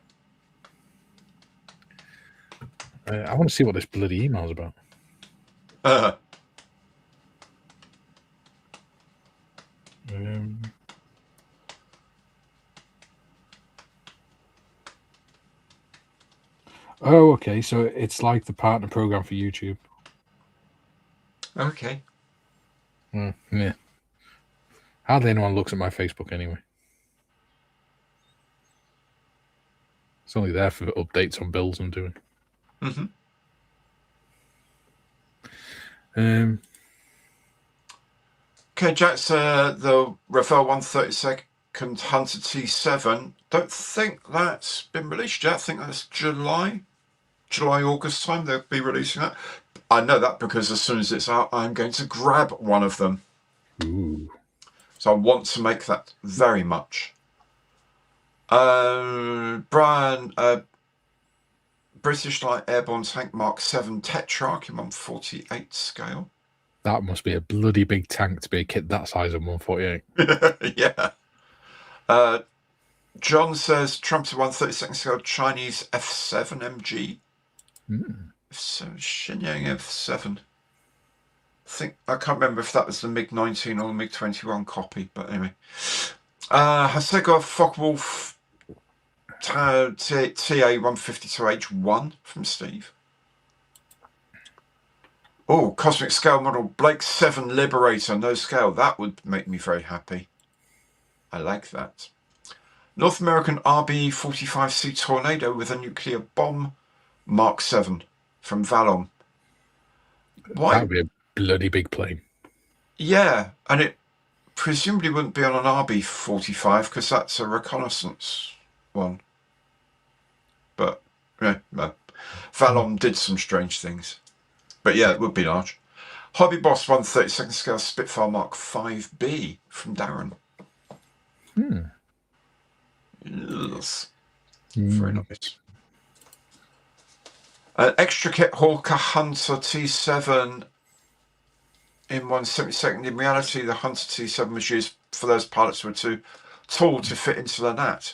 I want to see what this bloody email is about. Oh, okay. So it's like the partner program for YouTube. Okay. Yeah. Hardly anyone looks at my Facebook anyway. It's only there for updates on builds I'm doing. Mm-hmm. Okay, Jack's the Rafael 132nd Hunter T7. Don't think that's been released yet. I think that's July, August time they'll be releasing that. I know that because as soon as it's out, I'm going to grab one of them. Ooh. So I want to make that very much. Brian, British Light Airborne Tank Mark 7 Tetrarch in 148 scale. That must be a bloody big tank to be a kit that size in 148. Yeah. John says Trump to 132nd scale Chinese F7 MG. F7, Shenyang F7. I can't remember if that was the MiG-19 or the MiG-21 copy, but anyway. Hasego Focke-Wulf TA152H1 from Steve. Oh, Cosmic Scale model Blake 7 Liberator, no scale. That would make me very happy. I like that. North American RB-45C Tornado with a nuclear bomb, Mark 7 from Valom. That would be a bloody big plane. Yeah, and it presumably wouldn't be on an RB-45 because that's a reconnaissance one. But, yeah, no. Valom did some strange things. But yeah, it would be large. Hobby Boss 132nd scale Spitfire Mark 5B from Darren. Yes. Very nice. Extra kit Hawker Hunter T7 in 172nd. In reality, the Hunter T7 was used for those pilots who were too tall to fit into the NAT.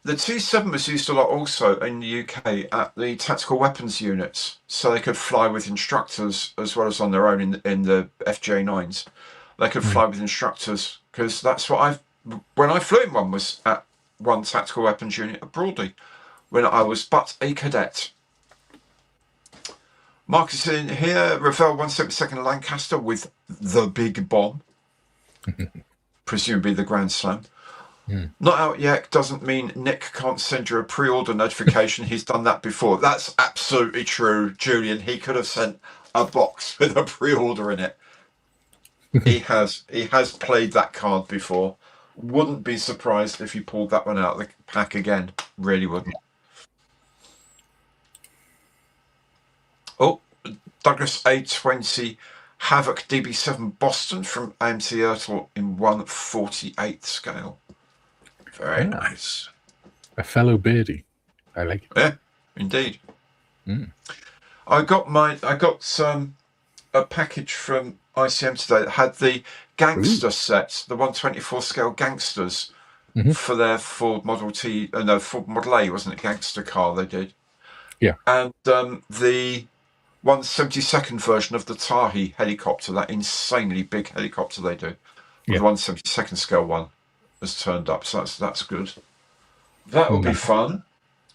The T7 was used a lot also in the UK at the tactical weapons units, so they could fly with instructors as well as on their own in the FJ9s. They could fly with instructors because that's what when I flew in one was at one tactical weapons unit at Broadley when I was but a cadet. Mark is in here, Rafael 172nd Lancaster with the big bomb, presumably the Grand Slam. Not out yet doesn't mean Nick can't send you a pre-order notification. He's done that before. That's absolutely true, Julian. He could have sent a box with a pre-order in it. He has played that card before. Wouldn't be surprised if he pulled that one out of the pack again. Really wouldn't. Oh, Douglas A20 Havoc DB7 Boston from AMC Ertl in 1/48 scale. Very nice. A fellow beardy. I like it. Yeah, indeed. I got a package from ICM today that had the gangster set, the 124 scale gangsters for their Ford Model T, Ford Model A, wasn't it? Gangster car they did. Yeah. And the 172nd version of the Tahi helicopter, that insanely big helicopter they do. The 172nd scale one has turned up, so that's good. That will be fun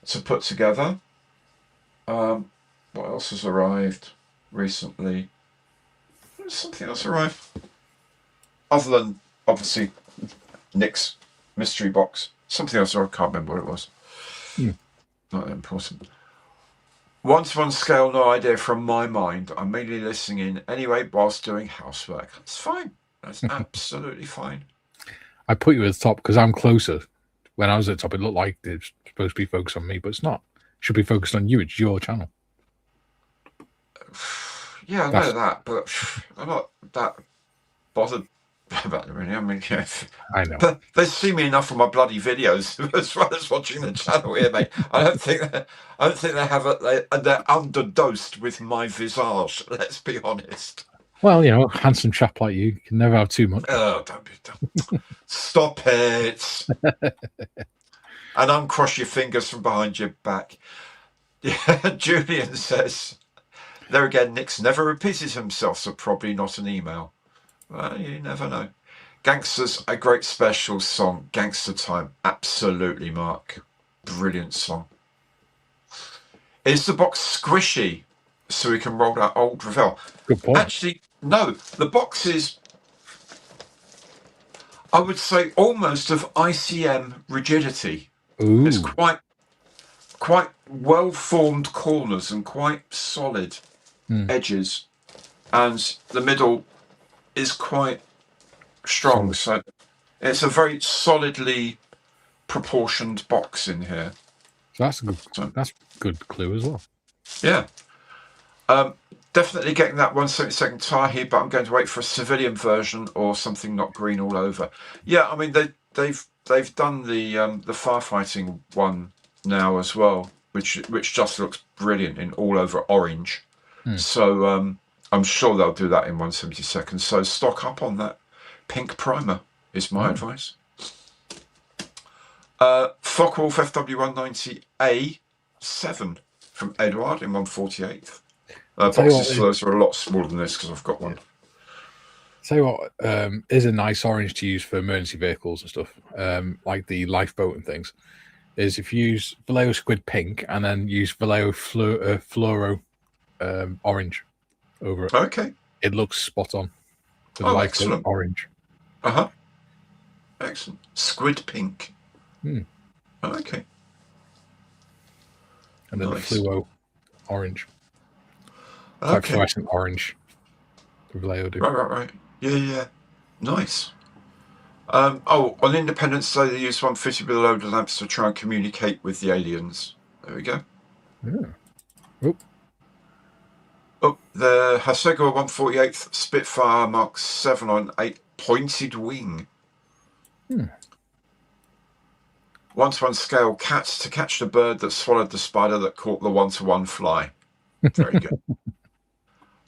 to put together. What else has arrived recently? Something else arrived. Other than, obviously, Nick's mystery box. Something else, I can't remember what it was. Not that important. 1-to-1 scale, no idea from my mind. I'm mainly listening in anyway whilst doing housework. That's fine. That's absolutely fine. I put you at the top because I'm closer. When I was at the top, it looked like it's supposed to be focused on me, but it's not. It should be focused on you. It's your channel. Yeah, I know that, but I'm not that bothered about it really. I mean, yeah, I know. But they see me enough on my bloody videos as well as watching the channel here, mate. I don't think they have they're underdosed with my visage. Let's be honest. Well, handsome chap like you can never have too much. Oh, don't. Stop it. And uncross your fingers from behind your back. Yeah, Julian says, there again, Nick's never repeated himself, so probably not an email. Well, you never know. Gangster's a great special song. Gangster Time. Absolutely, Mark. Brilliant song. Is the box squishy so we can roll that old Ravel? Good point. Actually, no. The box is, I would say, almost of ICM rigidity. Ooh. It's quite well-formed corners and quite solid edges. And the middle is quite strong. So it's a very solidly proportioned box in here. So that's a good clue as well. Yeah. Definitely getting that 1/72 tie here, but I'm going to wait for a civilian version or something not green all over. Yeah, I mean they've done the firefighting one now as well, which just looks brilliant in all over orange. So I'm sure they'll do that in 1/72. So stock up on that pink primer is my advice. Focke-Wulf FW190A7 from Edward in 1/48. Boxes for those are a lot smaller than this because I've got one. Tell you what, is a nice orange to use for emergency vehicles and stuff, like the lifeboat and things, is if you use Vallejo Squid Pink and then use Vallejo Fluoro Orange over it. Okay. It looks spot on. Excellent. Orange. Excellent. Squid Pink. Okay. And then nice. The Fluo Orange. Okay. Like fluorescent orange. Vallejo do. Right. Yeah. Nice. On Independence Day, they used one fitted with a load of lamps to try and communicate with the aliens. There we go. Yeah. The Hasego 148th Spitfire Mark 7 on 8 pointed wing. 1:1 scale cat to catch the bird that swallowed the spider that caught the 1:1 fly. Very good.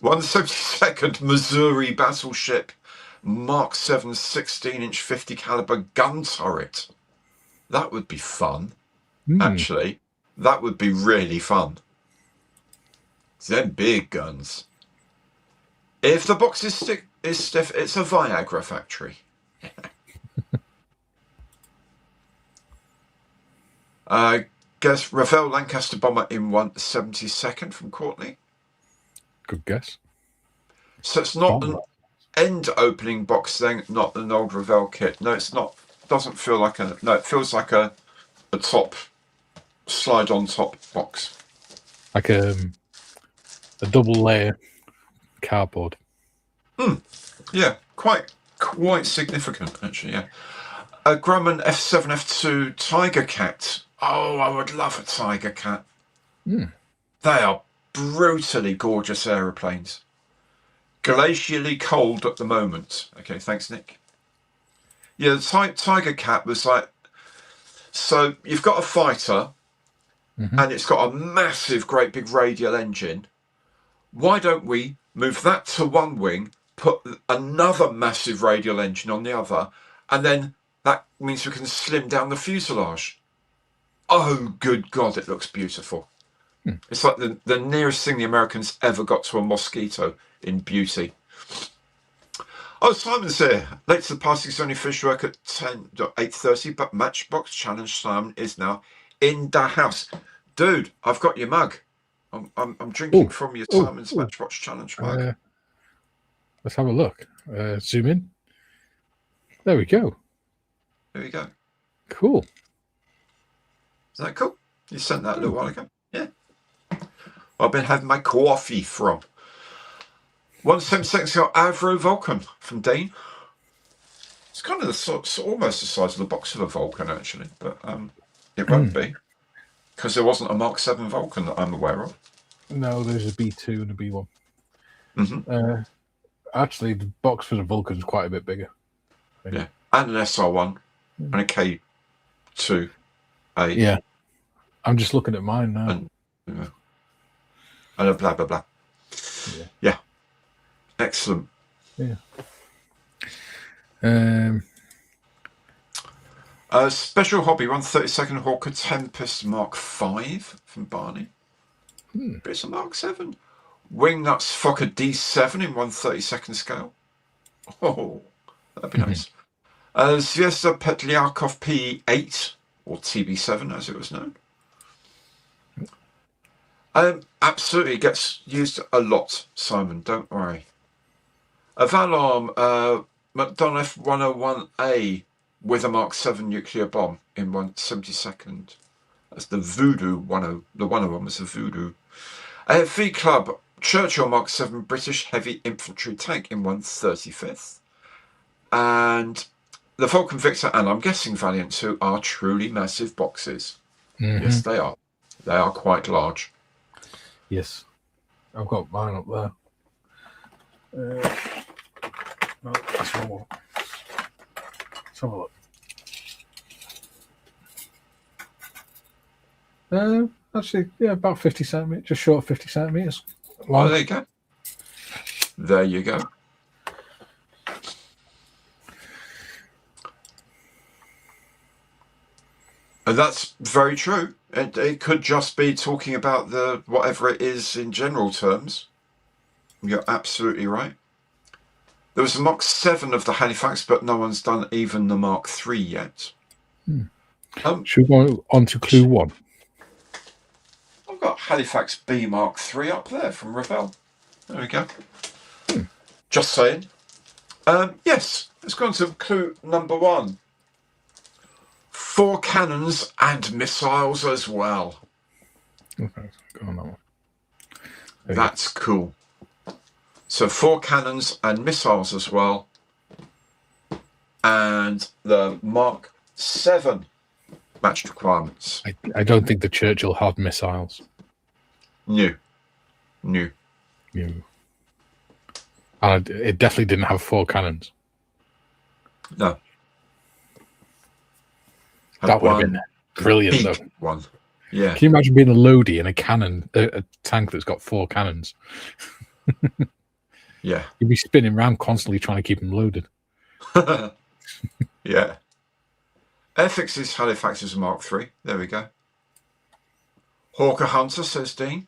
1/72 Missouri battleship Mark 7 16-inch 50 caliber gun turret. That would be fun. Actually, that would be really fun. Them big guns. If the box is stiff, it's a Viagra factory. Guess Ravel Lancaster bomber in 1/72 from Courtney. Good guess. So it's not an end opening box thing, not an old Ravel kit. No, it's not. Doesn't feel like a. No, it feels like a top slide on top box. Like a double layer cardboard. Yeah, quite significant actually. Yeah. A Grumman F7 F2 Tiger Cat. Oh, I would love a Tiger Cat. They are brutally gorgeous aeroplanes. Glacially cold at the moment. Okay, thanks, Nick. Yeah, the Tiger Cat was like, so you've got a fighter and it's got a massive, great big radial engine. Why don't we move that to one wing, put another massive radial engine on the other, and then that means we can slim down the fuselage. Oh, good God, it looks beautiful. It's like the nearest thing the Americans ever got to a mosquito in beauty. Oh, Simon's here. Late to the party, only finished work at 8:30, but Matchbox Challenge Simon is now in the house. Dude, I've got your mug. I'm drinking from your Simon's Matchbox Challenge mug. Let's have a look. Zoom in. There we go. There we go. Cool. Is that cool? You sent that a little while ago. Yeah. I've been having my coffee from. 1/76 got Avro Vulcan from Dane. It's kind of almost the size of the box of a Vulcan, actually, but it won't be because there wasn't a Mark 7 Vulcan that I'm aware of. No, there's a B2 and a B1. Actually, the box for the Vulcan is quite a bit bigger. Yeah, and an SR1 and a K2. Yeah, I'm just looking at mine now. And a blah blah blah. Yeah. Excellent. Yeah. Special hobby 1/32 Hawker Tempest Mark 5 from Barney. It's a Mark 7. Wingnuts Fokker D7 in 1/32 scale. Oh, that'd be nice. Zvezda Petliakov P8, or TB7 as it was known. Absolutely gets used a lot, Simon, don't worry. A Valarm McDonough 101A with a Mark 7 nuclear bomb in 1/72nd. That's the Voodoo 10. The 101 was the Voodoo. A V Club Churchill Mark 7 British heavy infantry tank in 1/35th. And the Falcon Victor, and I'm guessing Valiant 2, are truly massive boxes. Mm-hmm. Yes, they are. They are quite large. Yes. I've got mine up there. No, that's one more. Let's have a look. Actually, yeah, about 50 centimeters, just short of 50 centimeters. Long. Oh, there you go. There you go. And that's very true. It could just be talking about the whatever it is in general terms. You're absolutely right. There was a Mark 7 of the Halifax, but no one's done even the Mark 3 yet. Should we go on to clue 1? I've got Halifax B Mark 3 up there from Ravel. There we go. Just saying. Yes, let's go on to clue number 1. 4 cannons and missiles as well. Okay, go on that one. That's cool. So 4 cannons and missiles as well. And the Mark 7 matched requirements. I don't think the Churchill had missiles. New. And it definitely didn't have 4 cannons. No. That would have been brilliant, though. One. Yeah. Can you imagine being a Lodi in a cannon, a tank that's got 4 cannons? Yeah. You'd be spinning around constantly trying to keep them loaded. Yeah. Airfix's Halifax is a Mark 3. There we go. Hawker Hunter, says Dean.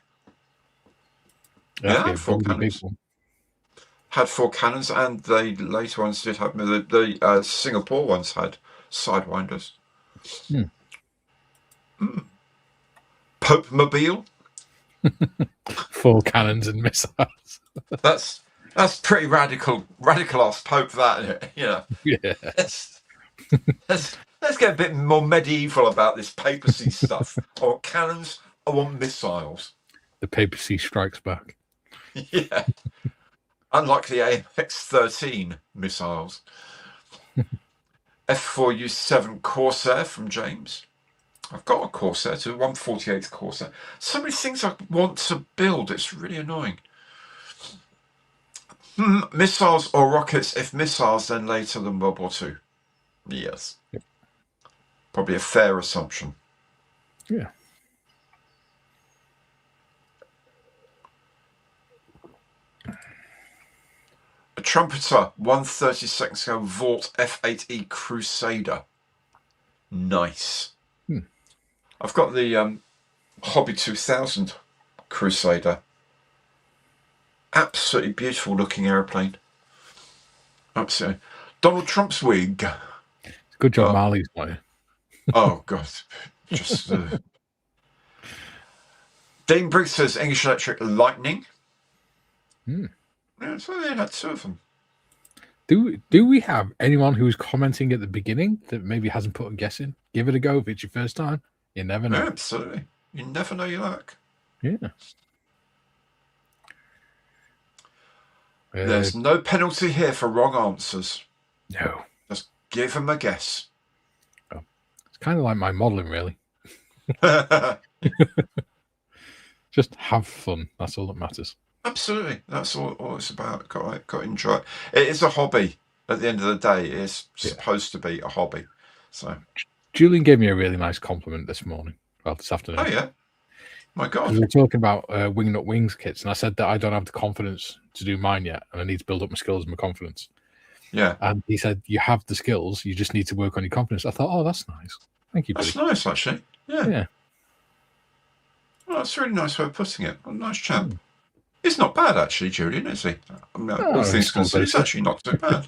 Yeah, 4 cannons. Had 4 cannons, and the later ones did have the Singapore ones had sidewinders. Pope Mobile. 4 cannons and missiles. That's pretty radical ass Pope, that, isn't it? Yeah. Let's get a bit more medieval about this papacy stuff. I want cannons, I want missiles. The papacy strikes back. Yeah. Unlike the AMX-13 missiles. F4U7 Corsair from James. I've got a Corsair too, 148th Corsair. So many things I want to build, it's really annoying. Missiles or rockets? If missiles, then later than World War II. Yes. Yep. Probably a fair assumption. Yeah. A Trumpeter, 132nd scale Vought F8E Crusader. Nice. I've got the Hobby 2000 Crusader. Absolutely beautiful looking aeroplane. Absolutely. Donald Trump's wig. Good job, Marley's got it. Oh, God. Just. Dean Briggs says English Electric Lightning. Yeah, so they had 2 of them. Do we have anyone who's commenting at the beginning that maybe hasn't put a guess in? Give it a go if it's your first time. You never know. Yeah, absolutely. You never know your luck. Yeah. There's no penalty here for wrong answers. No. Just give them a guess. Oh, it's kind of like my modelling, really. Just have fun. That's all that matters. Absolutely. That's all it's about. Got to enjoy it. It is a hobby. At the end of the day, it's supposed to be a hobby. So Julian gave me a really nice compliment this morning. Well, this afternoon. Oh, yeah. My God. We were talking about Winging Up Wings kits, and I said that I don't have the confidence to do mine yet, and I need to build up my skills and my confidence. Yeah. And he said, you have the skills, you just need to work on your confidence. I thought, oh, that's nice. Thank you, buddy. That's nice, actually. Yeah. Yeah. Well, that's a really nice way of putting it. A nice chap. He's not bad, actually, Julian, is he? I mean, all things considered, it's actually not too bad.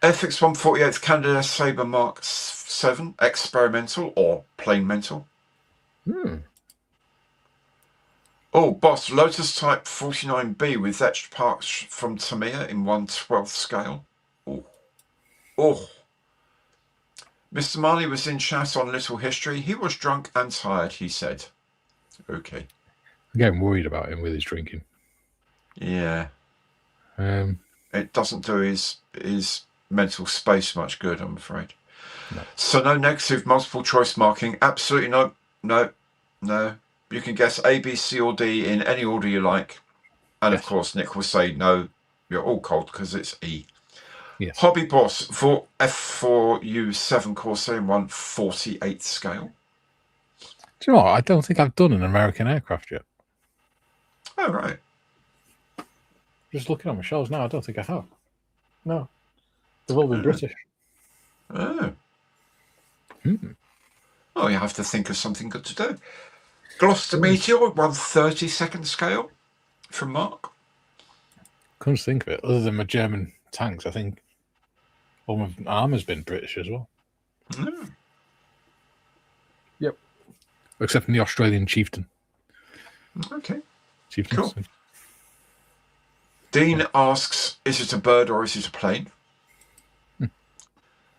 FX 148th Canada Sabre Mark 7 experimental or plain mental. Oh, boss, Lotus Type 49B with etched parts from Tamiya in 1/12th scale. Oh. Mr. Marley was in chat on Little History. He was drunk and tired, he said. Okay. I'm getting worried about him with his drinking. Yeah. It doesn't do his mental space much good, I'm afraid. No. So no negative multiple choice marking. Absolutely no. You can guess A, B, C, or D in any order you like. And yes. Of course, Nick will say, no, you're all cold because it's E. Yes. Hobby Boss for F4U7 Corsair 1/48th scale. Do you know what? I don't think I've done an American aircraft yet. Oh, right. Just looking at my shelves now, I don't think I have. No. They've all been British. Oh. Oh, you have to think of something good to do. Gloucester Meteor 1/32nd scale from Mark. Couldn't think of it. Other than my German tanks, I think all my armour's been British as well. Yep. Except from the Australian Chieftain. Okay. Chieftain. Cool. Dean asks, is it a bird or is it a plane?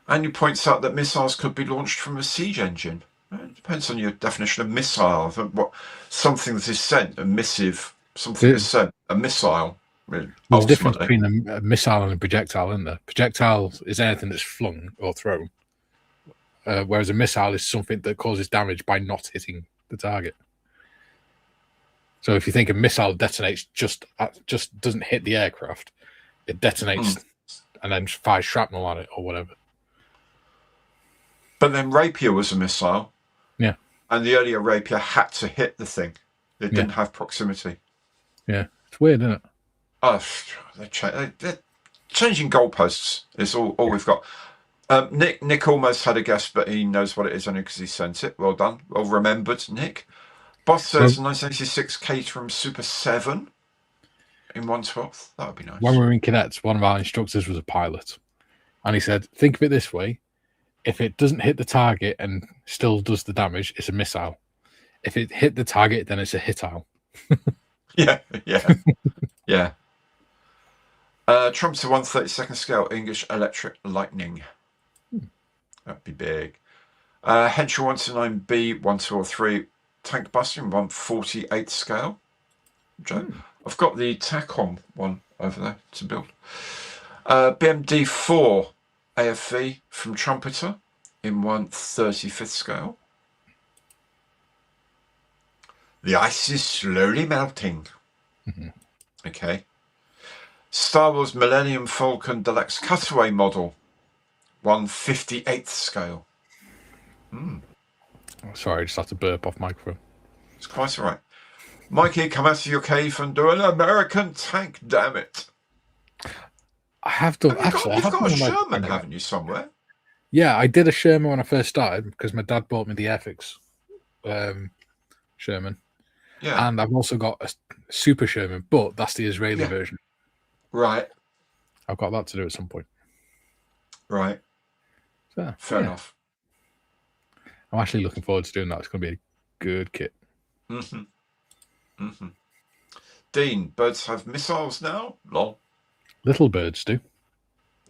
And he points out that missiles could be launched from a siege engine. It depends on your definition of missile. Something that is sent, a missive, something is sent, a missile. There's a difference between a missile and a projectile, isn't there? Projectile is anything that's flung or thrown, whereas a missile is something that causes damage by not hitting the target. So if you think a missile detonates just doesn't hit the aircraft, it detonates and then fires shrapnel on it or whatever. But then Rapier was a missile. Yeah. And the earlier Rapier had to hit the thing. It didn't have proximity. Yeah. It's weird, isn't it? Oh, they're changing goalposts is all we've got. Nick almost had a guess, but he knows what it is only because he sent it. Well done. Well remembered, Nick. Boss says 1986 Caterham Super 7 in 1/12th. That would be nice. When we were in cadets, one of our instructors was a pilot. And he said, think of it this way. If it doesn't hit the target and still does the damage, it's a missile. If it hit the target, then it's a hitile. Yeah. Trump's a 1/32nd scale English Electric Lightning. That'd be big. Henschel 129B 1/2 or 3 tank busting 1/48th scale. Joe, I've got the TACOM one over there to build. BMD 4 AFV from Trumpeter in 1/35th scale. The ice is slowly melting. Okay. Star Wars Millennium Falcon Deluxe Cutaway Model, 1/58th scale. Sorry, I just had to burp off microphone. It's quite all right. Mikey, come out of your cave and do an American tank, damn it. I have done. You've got a Sherman, haven't you, somewhere? Yeah, I did a Sherman when I first started because my dad bought me the Airfix Sherman. Yeah. And I've also got a Super Sherman, but that's the Israeli version. Right. I've got that to do at some point. Right. So, Fair enough. I'm actually looking forward to doing that. It's going to be a good kit. Dean, birds have missiles now? Lol. Little birds do.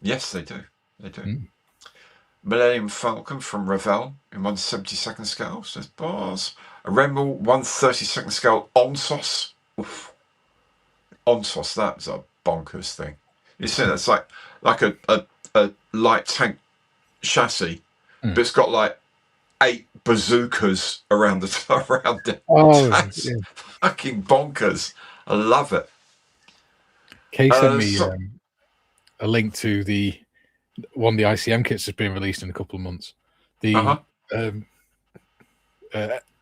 Yes, they do. Millennium Falcon from Ravel in 1/72nd scale, says Bars. A Remmel 1/32nd scale Onsos. Oof. Onsos, that's a bonkers thing. You see, that's like a light tank chassis, but it's got like 8 bazookas around it. Oh, that's fucking bonkers. I love it. Kay sent me a link to one of the ICM kits that's being released in a couple of months. The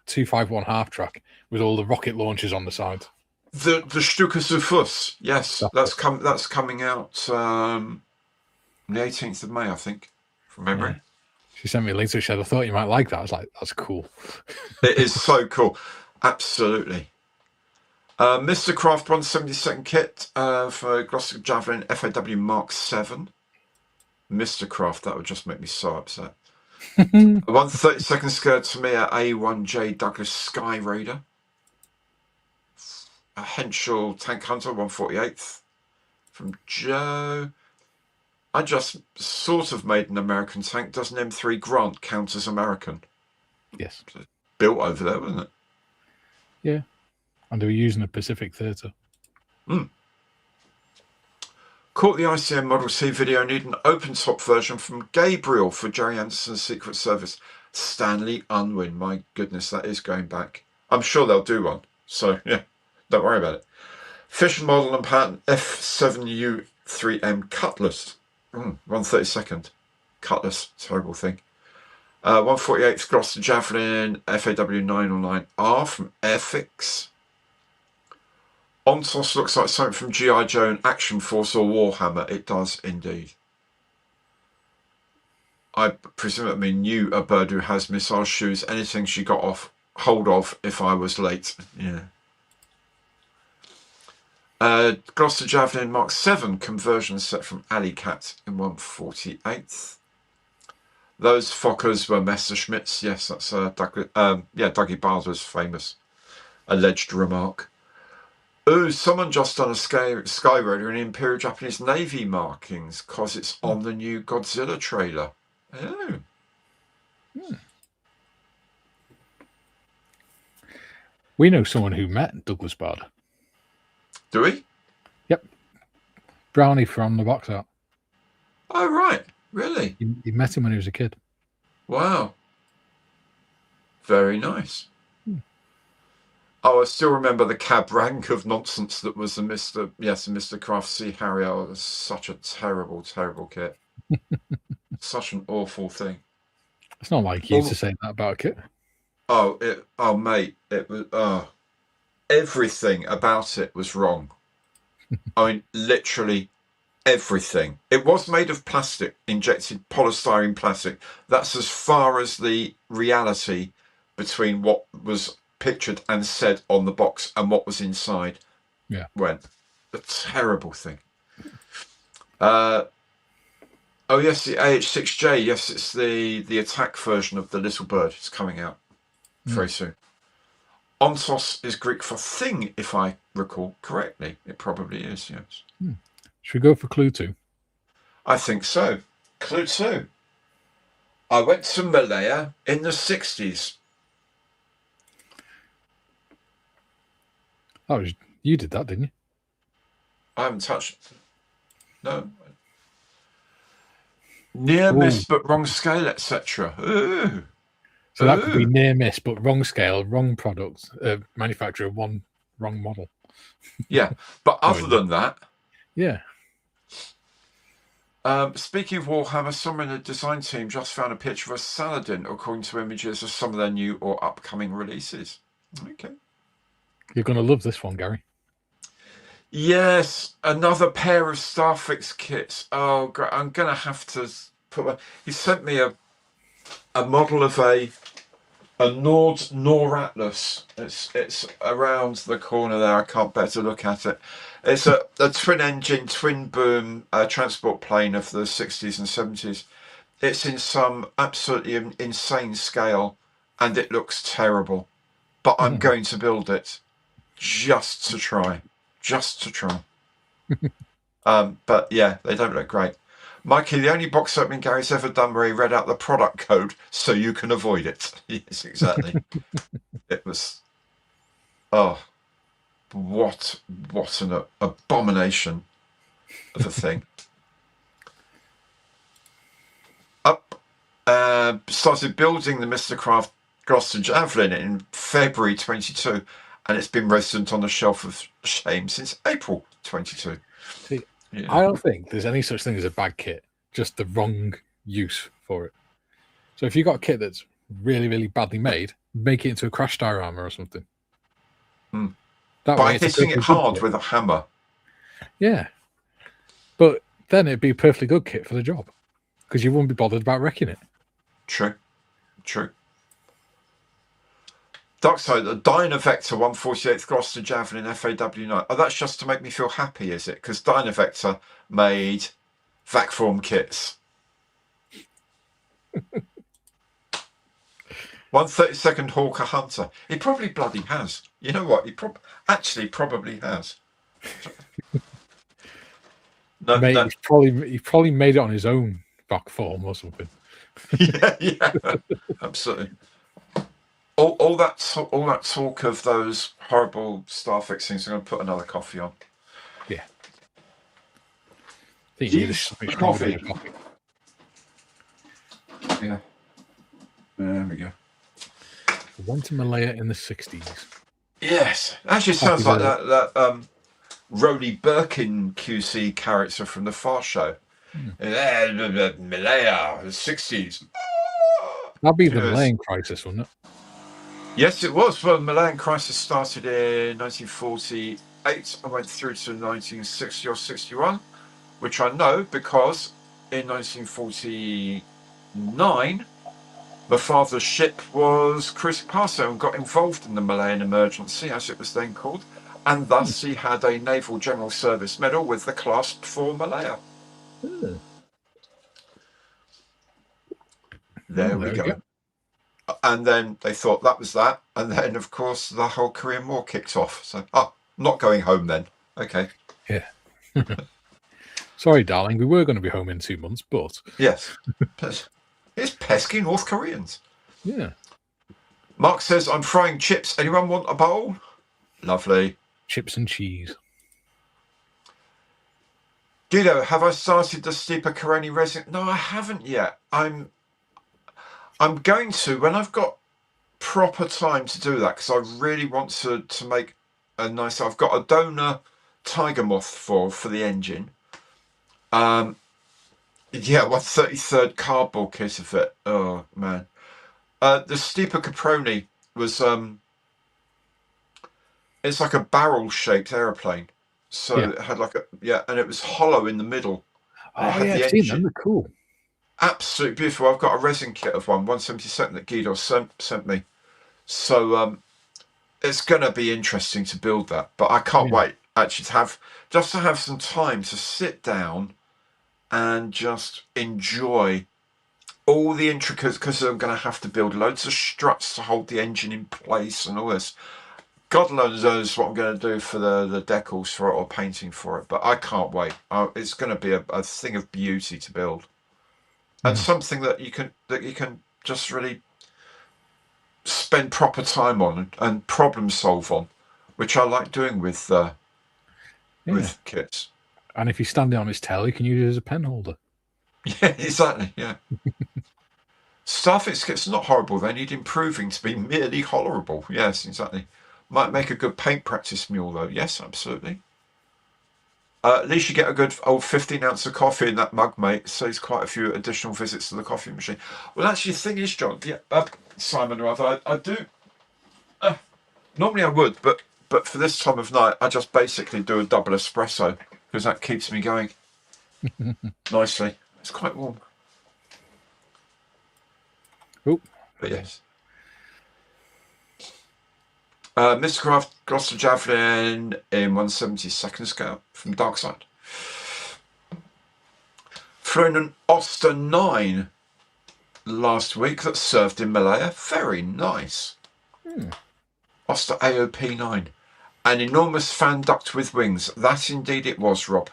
251 half track with all the rocket launchers on the side. The Stuka Fuss, yes, that's coming out the 18th of May, I think, from memory. Yeah. She sent me a link to it. She said, I thought you might like that. I was like, that's cool. It is so cool. Absolutely. Mr. Craft 172nd kit for Gloucester Javelin FAW Mark 7. Mr. Craft, that would just make me so upset. 132nd Skirt Tamiya A1J Douglas Sky Raider. A Henschel Tank Hunter 148th from Joe. I just sort of made an American tank. Does an M3 Grant count as American? Yes. Built over there, wasn't it? Yeah. And they were using a Pacific Theatre. Caught the ICM Model C video. Need an open top version from Gabriel for Jerry Anderson's Secret Service. Stanley Unwin. My goodness, that is going back. I'm sure they'll do one. So, yeah, don't worry about it. Fish model and pattern F7U3M Cutlass. 132nd. Cutlass. Terrible thing. 148th Gloucester Javelin FAW 909R from Airfix. Ontos looks like something from G.I. Joe and Action Force or Warhammer. It does indeed. I presume it mean you, a bird who has missile shoes, anything she got hold of if I was late. Yeah. Gloucester Javelin Mark 7 conversion set from Alley Cat in 148th. Those Fokkers were Messerschmitts. Yes, that's Dougie Balder's famous alleged remark. Ooh, someone just done a Sky Raider in Imperial Japanese Navy markings because it's on the new Godzilla trailer. Oh. We know someone who met Douglas Bader. Do we? Yep. Brownie from the box art. Oh, right. Really? You met him when he was a kid. Wow. Very nice. Oh, I still remember the cab rank of nonsense that was the Mr. Craft Sea Harrier. It was such a terrible, terrible kit. Such an awful thing. It's not like you used to say that about a kit. Mate, it was, everything about it was wrong. I mean, literally everything. It was made of plastic, injected polystyrene plastic. That's as far as the reality between what was pictured and said on the box and what was inside went. A terrible thing. Yes, the AH6J. Yes, it's the attack version of the Little Bird. It's coming out very soon. Ontos is Greek for thing, if I recall correctly. It probably is, yes. Should we go for clue 2? I think so. Clue 2. I went to Malaya in the 60s. Oh, you did that, didn't you? I haven't touched it. No. Near miss, but wrong scale, etc. So that could be near miss, but wrong scale, wrong product, manufacturer, one wrong model. Yeah, but other than that, yeah. Speaking of Warhammer, someone in the design team just found a picture of a Saladin according to images of some of their new or upcoming releases. Okay. You're going to love this one, Gary. Yes, another pair of Starfix kits. Oh, great. I'm going to have to put he sent me a model of a Nord Atlas. It's around the corner there. I can't bear to look at it. It's a twin engine, twin boom transport plane of the 60s and 70s. It's in some absolutely insane scale and it looks terrible. But I'm going to build it just to try. But yeah, they don't look great. Mikey, the only box opening Gary's ever done where he read out the product code so you can avoid it. Yes, exactly. It was, what an abomination of a thing. Started building the Mr. Craft Gloucester Javelin in February 22, and it's been resident on the shelf of shame since April 22. See, yeah. I don't think there's any such thing as a bad kit, just the wrong use for it. So if you've got a kit that's really, really badly made, make it into a crash diorama or something. By hitting it hard with a hammer. Yeah. But then it'd be a perfectly good kit for the job because you wouldn't be bothered about wrecking it. True. Darkside, the Dynavector 148th Gloucester Javelin FAW9. Oh, that's just to make me feel happy, is it? Because Dynavector made vac form kits. One 30-second Hawker Hunter. He probably bloody has. You know what? He probably has. No, Mate, no. he probably made it on his own back form or something. Yeah, absolutely. All that talk of those horrible Starfix things. I'm going to put another coffee on. Yeah. I think you need a coffee. Yeah. There we go. Went to Malaya in the 60s. Yes. Actually sounds like that Rhodey Birkin QC character from the Far Show. Malaya, the 60s. That'd be the Malayan Crisis, wouldn't it? Yes, it was. Well, the Malayan Crisis started in 1948 and went through to 1960 or 61, which I know because in 1949, my father's ship was cruising past there and got involved in the Malayan emergency, as it was then called, and thus he had a Naval General Service Medal with the clasp for Malaya. There we go. And then they thought that was that, and then of course the whole Korean War kicked off. So, not going home then. Okay. Yeah. Sorry, darling, we were going to be home in 2 months, but yes, it's pesky North Koreans. Yeah. Mark says, "I'm frying chips. Anyone want a bowl?" Lovely. Chips and cheese. Guido, have I started the steeper Coroni resin? No, I haven't yet. I'm going to when I've got proper time to do that, because I really want to make a nice. I've got a donor tiger moth for the engine. Yeah, 1/33 cardboard kit of it. Oh man. The steeper Caproni was it's like a barrel shaped aeroplane. So it had like and it was hollow in the middle. Oh yeah, I've seen them. They're cool. Absolutely beautiful. I've got a resin kit of one, 1/72 that Guido sent me. So it's going to be interesting to build that. But I can't wait actually to have some time to sit down and just enjoy all the intricacies, because I'm going to have to build loads of struts to hold the engine in place and all this. God knows what I'm going to do for the decals for it or painting for it, but I can't wait. It's going to be a thing of beauty to build, and something that you can just really spend proper time on and problem solve on, which I like doing with kits. And if you stand it on its tail, you can use it as a pen holder. Yeah, exactly. Yeah. Starfix kits are not horrible. They need improving to be merely tolerable. Yes, exactly. Might make a good paint practice mule, though. Yes, absolutely. At least you get a good old 15 ounce of coffee in that mug, mate. Saves quite a few additional visits to the coffee machine. Well, actually, the thing is, John, Simon, rather, I do. Normally I would, but for this time of night, I just basically do a double espresso because that keeps me going nicely. It's quite warm. Oh, but yes. Mr. Craft Gloucester Javelin in 1/72 scale from Darkside. Flew in an Oster 9 last week that served in Malaya. Very nice. Oster AOP 9. An enormous fan duct with wings. That indeed it was, Rob.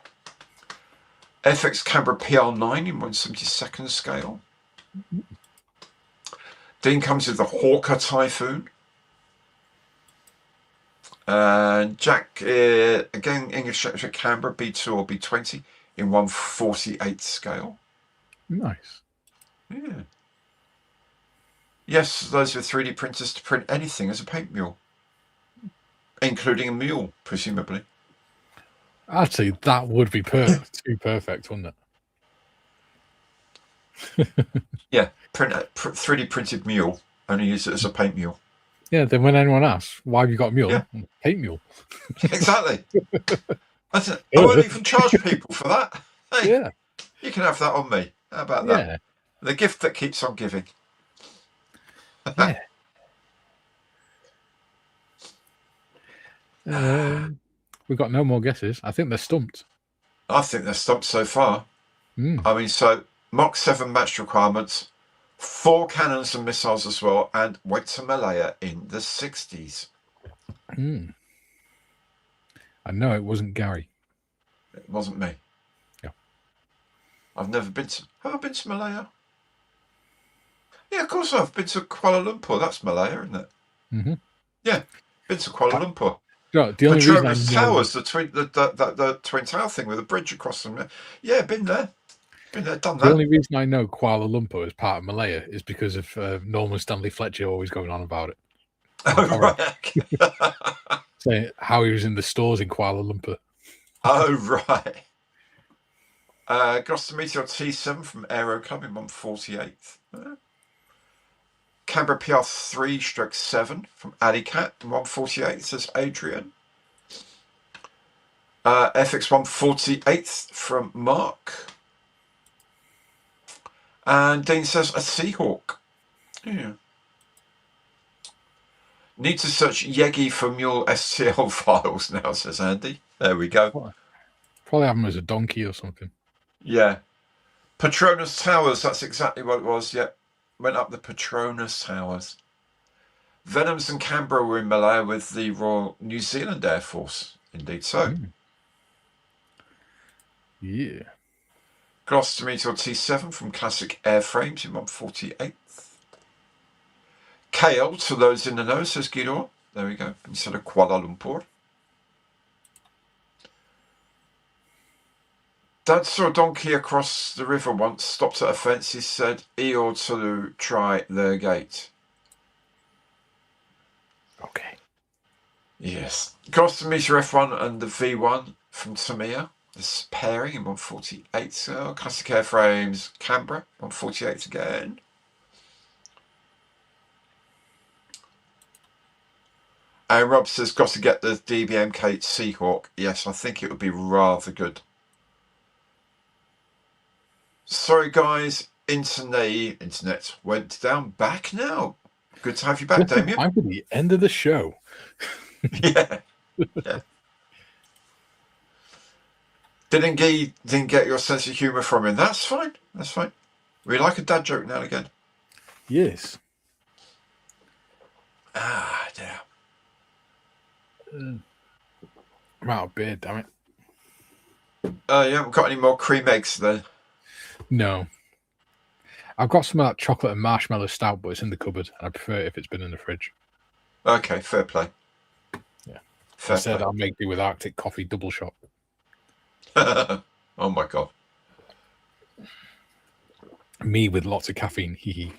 FX Canberra PR9 in 1/72 scale. Dean comes with the Hawker Typhoon. And Jack, again, English Secretary Canberra, B2 or B20 in 1/48 scale. Nice. Yeah. Yes, those with 3D printers to print anything as a paint mule, including a mule, presumably. Actually, that would be too perfect, wouldn't it? Yeah, 3D printed mule, only use it as a paint mule. Yeah, then when anyone asks, why have you got a mule? Yeah. Paint mule. Exactly. I won't even charge people for that. Hey, yeah. You can have that on me. How about that? The gift that keeps on giving. Yeah. We've got no more guesses. I think they're stumped. I think they're stumped so far. I mean, so Mach 7 match requirements, 4 cannons and missiles as well, and went to Malaya in the 60s. I know it wasn't Gary. It wasn't me. Yeah. I've never been to... Have I been to Malaya? Yeah, of course I've been to Kuala Lumpur. That's Malaya, isn't it? Mm-hmm. Yeah, been to Kuala Lumpur. The only reason I Petronas know Towers, the twin tower thing with a bridge across them. Yeah, been there. Done the that. only reason I know Kuala Lumpur is part of Malaya is because of Norman Stanley Fletcher always going on about it. Oh, right. Saying how he was in the stores in Kuala Lumpur. Oh, right. Gloucester Meteor T7 from Aero Club in 148th. Canberra PR3/7 from Alicat in 148th, says Adrian. FX 148th from Mark. And Dean says a Seahawk. Yeah. Need to search Yegi for Mule STL files now, says Andy. There we go. Probably have him as a donkey or something. Yeah. Petronas Towers, that's exactly what it was. Yeah. Went up the Petronas Towers. Venoms and Canberra were in Malaya with the Royal New Zealand Air Force. Indeed so. Yeah. Gloucester Meteor T7 from Classic Airframes in 148th. KL, to those in the know, says Guido. There we go. Instead of Kuala Lumpur. Dad saw a donkey across the river once, stopped at a fence. He said he ought to try their gate. Okay. Yes. Gloucester Meteor F1 and the V1 from Tamia. This pairing in 148. So Classic Airframes, Canberra, 148 again. And Rob says, got to get the DBMK Seahawk. Yes, I think it would be rather good. Sorry, guys. Internet went down. Back now. Good to have you back, Damien. I'm at the end of the show. Yeah. Didn't get your sense of humour from him. That's fine. That's fine. We like a dad joke now and again. Yes. Ah, dear. I'm out of beer, damn it. You haven't got any more cream eggs then? No. I've got some of that chocolate and marshmallow stout, but it's in the cupboard. And I prefer it if it's been in the fridge. Okay, fair play. Yeah. Fair Instead, play. I'll make do with Arctic coffee double shot. Oh my god. Me with lots of caffeine. Hee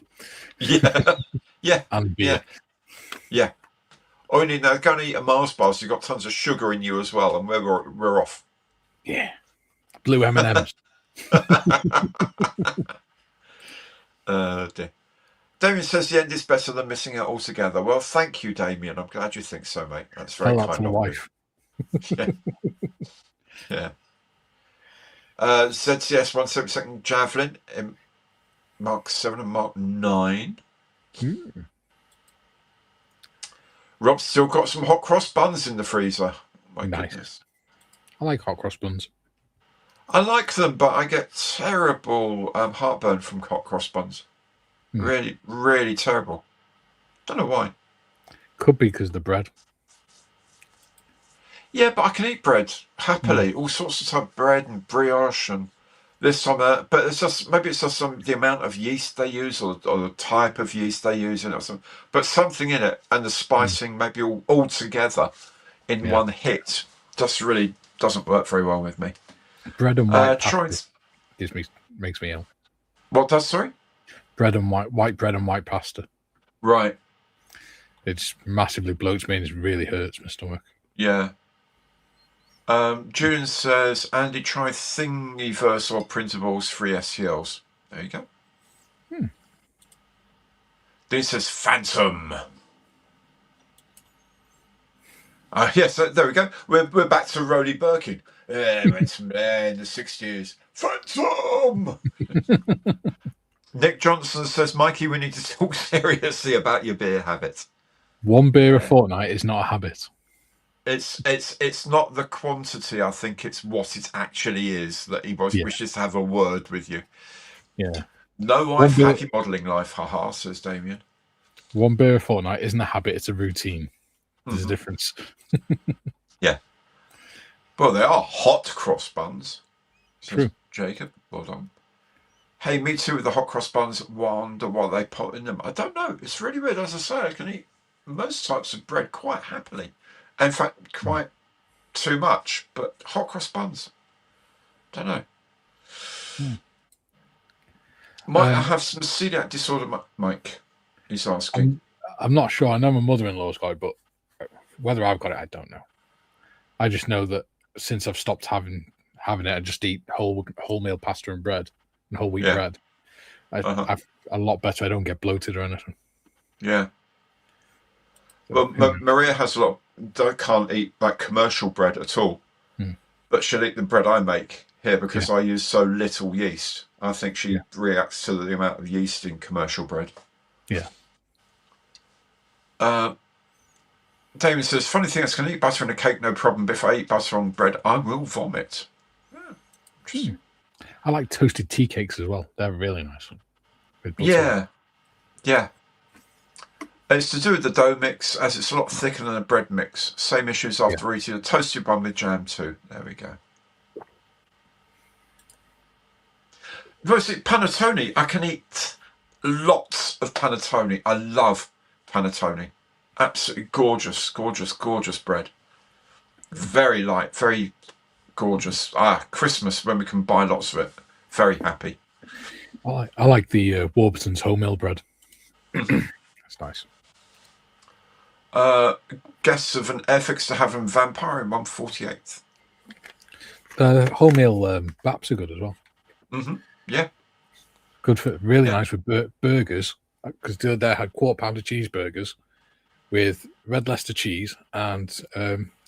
hee. Yeah. And beer. Yeah. Oh, you need now. Go and eat a Mars bar. So you've got tons of sugar in you as well, and we're off. Yeah. Blue M&Ms. Dear. Damien says the end is better than missing it altogether. Well, thank you, Damien. I'm glad you think so, mate. That's very kind of you. Wife. Yeah. ZCS 172nd Javelin in Mark 7 and Mark 9. Rob's still got some hot cross buns in the freezer. My goodness. I like hot cross buns. I like them, but I get terrible heartburn from hot cross buns. Really, really terrible. Don't know why. Could be because of the bread. Yeah, but I can eat bread happily. All sorts of type of bread and brioche and this on that. But it's just maybe it's just the amount of yeast they use or the type of yeast they use in it or something. But something in it and the spicing maybe all together in one hit just really doesn't work very well with me. Bread and white pasta makes me ill. What does, sorry? Bread and white bread and white pasta. Right. It massively bloats me and it really hurts my stomach. Yeah. Julian says, Andy, try Thingiverse or Printables free STLs. There you go. This says Phantom. Yes, there we go. We're back to Rowley Birkin. Went from there in the 60s. Phantom! Nick Johnson says, Mikey, we need to talk seriously about your beer habits. One beer a fortnight is not a habit. It's not the quantity. I think it's what it actually is that he wishes to have a word with you. Yeah. No wife, happy modelling life, haha, says Damien. One beer a fortnight isn't a habit, it's a routine. There's a difference. Yeah. Well, they are hot cross buns. True. Jacob, well done. Hey, me too with the hot cross buns. Wonder what they put in them. I don't know. It's really weird. As I say, I can eat most types of bread quite happily. In fact, quite too much. But hot cross buns, don't know. Might I have some celiac disorder, Mike? He's asking. I'm not sure. I know my mother-in-law's got it, but whether I've got it, I don't know. I just know that since I've stopped having it, I just eat wholemeal pasta and bread and whole wheat bread. I'm a lot better. I don't get bloated or anything. Yeah. Well, Maria has a lot. Can't eat like commercial bread at all, but she'll eat the bread I make here because I use so little yeast. I think she reacts to the amount of yeast in commercial bread. Yeah. Damien says, funny thing, I can eat butter in a cake, no problem. But if I eat butter on bread, I will vomit. Interesting. I like toasted tea cakes as well. They're really nice. Yeah. It's to do with the dough mix, as it's a lot thicker than a bread mix. Same issues after eating a toasted bun with jam too. There we go. Mostly panettone. I can eat lots of panettone. I love panettone. Absolutely gorgeous, gorgeous, gorgeous bread. Very light, very gorgeous. Christmas when we can buy lots of it. Very happy. I like the Warburton's wholemeal bread. It's nice. Guests of an Airfix to have in Vampire in 148th. Wholemeal baps are good as well. Yeah. Good for nice with burgers, because the other day I had quarter pounder cheeseburgers with red Leicester cheese and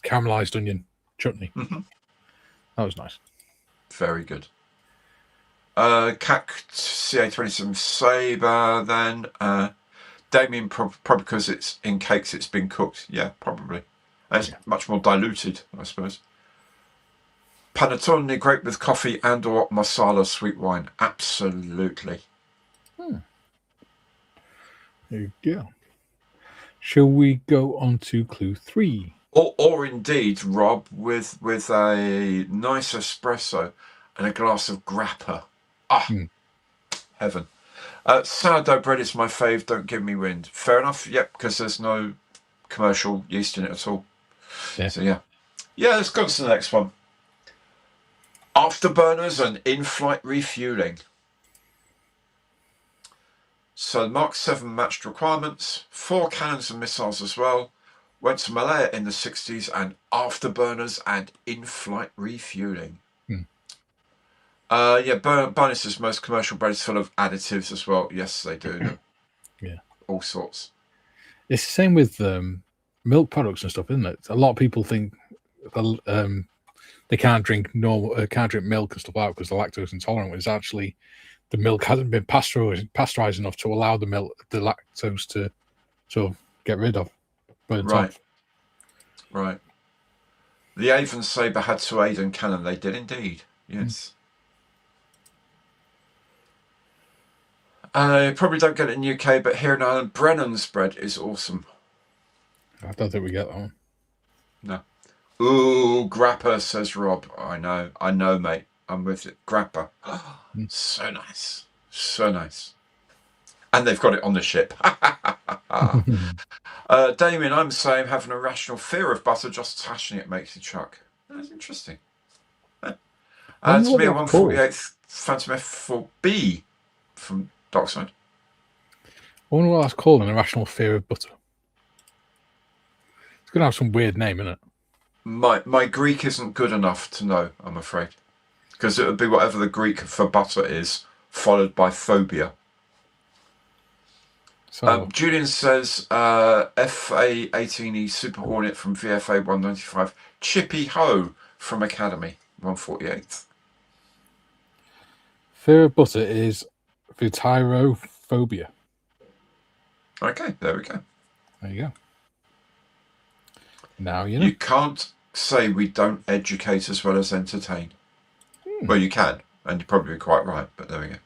caramelized onion chutney. That was nice. Very good. CAC CA27 Sabre then. Damien, probably because it's in cakes, it's been cooked. Yeah, probably. It's much more diluted, I suppose. Panettone great with coffee and or masala sweet wine. Absolutely. There you go. Shall we go on to clue 3? Or indeed, Rob, with a nice espresso and a glass of grappa. Heaven. Sourdough bread is my fave. Don't give me wind. Fair enough. Yep, because there's no commercial yeast in it at all. So yeah, let's go on to the next one. Afterburners and in-flight refueling. So Mark 7 matched requirements, 4 cannons and missiles as well. Went to Malaya in the 60s, and afterburners and in-flight refueling. Barnes' most commercial bread is full of additives as well. Yes, they do. All sorts. It's the same with milk products and stuff, isn't it? A lot of people think they can't drink milk and stuff like that because they're lactose intolerant. It's actually the milk hasn't been pasteurized enough to allow the lactose to sort of get rid of. Right. The Avon Sabre had to aid and cannon. They did indeed. Yes. Probably don't get it in the UK, but here in Ireland, Brennan's bread is awesome. I don't think we get that one. No. Ooh, grappa, says Rob. I know, mate. I'm with it. Grappa. So nice. So nice. And they've got it on the ship. Damien, I'm saying having a rational fear of butter, just touching it makes you chuck. That's interesting. To me, a 148th Phantom F4B from Dockside. I wonder what that's called, an irrational fear of butter. It's going to have some weird name, isn't it? My Greek isn't good enough to know, I'm afraid. Because it would be whatever the Greek for butter is, followed by phobia. So, Julian says FA-18E Super Hornet from VFA 195. Chippy Ho from Academy 148th. Fear of butter is Butyrophobia. Okay, there we go. There you go. Now you know. You can't say we don't educate as well as entertain. Well, you can, and you're probably quite right, but there we go.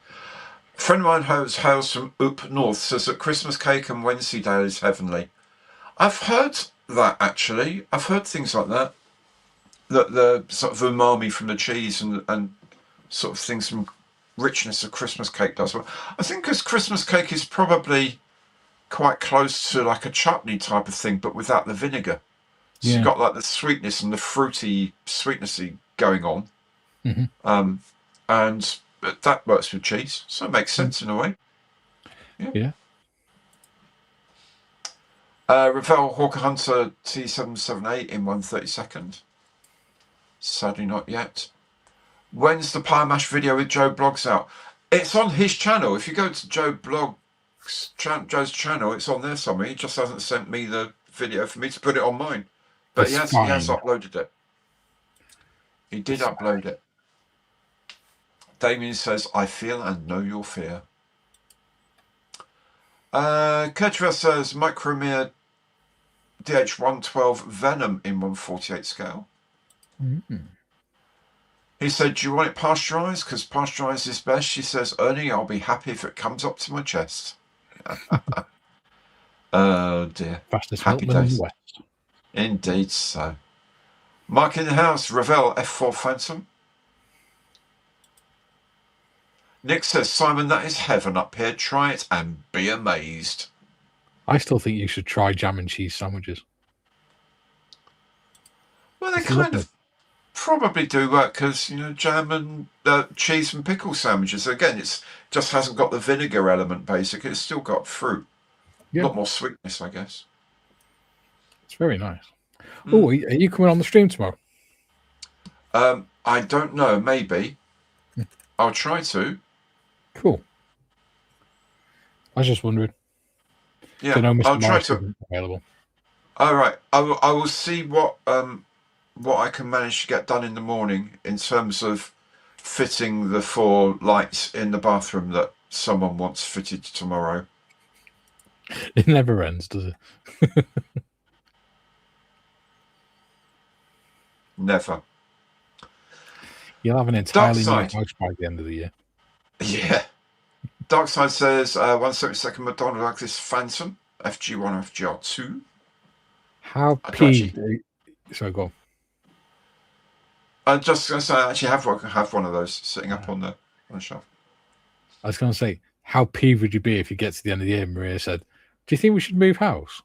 A friend of mine hails from up north, says that Christmas cake and Wensleydale is heavenly. I've heard that, actually. I've heard things like that. That the sort of umami from the cheese and sort of things from richness of Christmas cake does. Well, I think because Christmas cake is probably quite close to like a chutney type of thing, but without the vinegar. So Yeah. you've got like the sweetness and the fruity sweetnessy going on. Mm-hmm. And that works with cheese, so it makes sense in a way. Yeah. Ravel Hawker Hunter T778 in 1/32. Sadly not yet. When's the Pie Mash video with Joe Blogs out? It's on his channel. If you go to Joe's channel, it's on there somewhere. He just hasn't sent me the video for me to put it on mine. But he has uploaded it. He did upload it. Damien says, I feel and know your fear. Kurtwell says, Micromere DH112 Venom in 1/48 scale. Mm-hmm. He said, do you want it pasteurised? Because pasteurised is best. She says, Ernie, I'll be happy if it comes up to my chest. Oh, dear. Fastest Happy milkman in days. the West. Indeed so. Mark in the house, Ravel F4 Phantom. Nick says, Simon, that is heaven up here. Try it and be amazed. I still think you should try jam and cheese sandwiches. Well, they kind of probably do work because, you know, jam and cheese and pickle sandwiches. Again, it's just hasn't got the vinegar element, basically. It's still got fruit. Yeah. A lot more sweetness, I guess. It's very nice. Oh, are you coming on the stream tomorrow? I don't know. Maybe. I'll try to. Cool. I was just wondering. Yeah, I'll try to. Available. All right. I will see what I can manage to get done in the morning in terms of fitting the 4 lights in the bathroom that someone wants fitted tomorrow. It never ends, does it? Never. You'll have an entirely new house by the end of the year. Yeah. Darkside says 172nd McDonald like this Phantom FG1 FGR2. How peeved? Sorry, go on. I'm just going to say I actually have one of those sitting up on the shelf. I was going to say, how peeved would you be if you get to the end of the year and Maria said, do you think we should move house?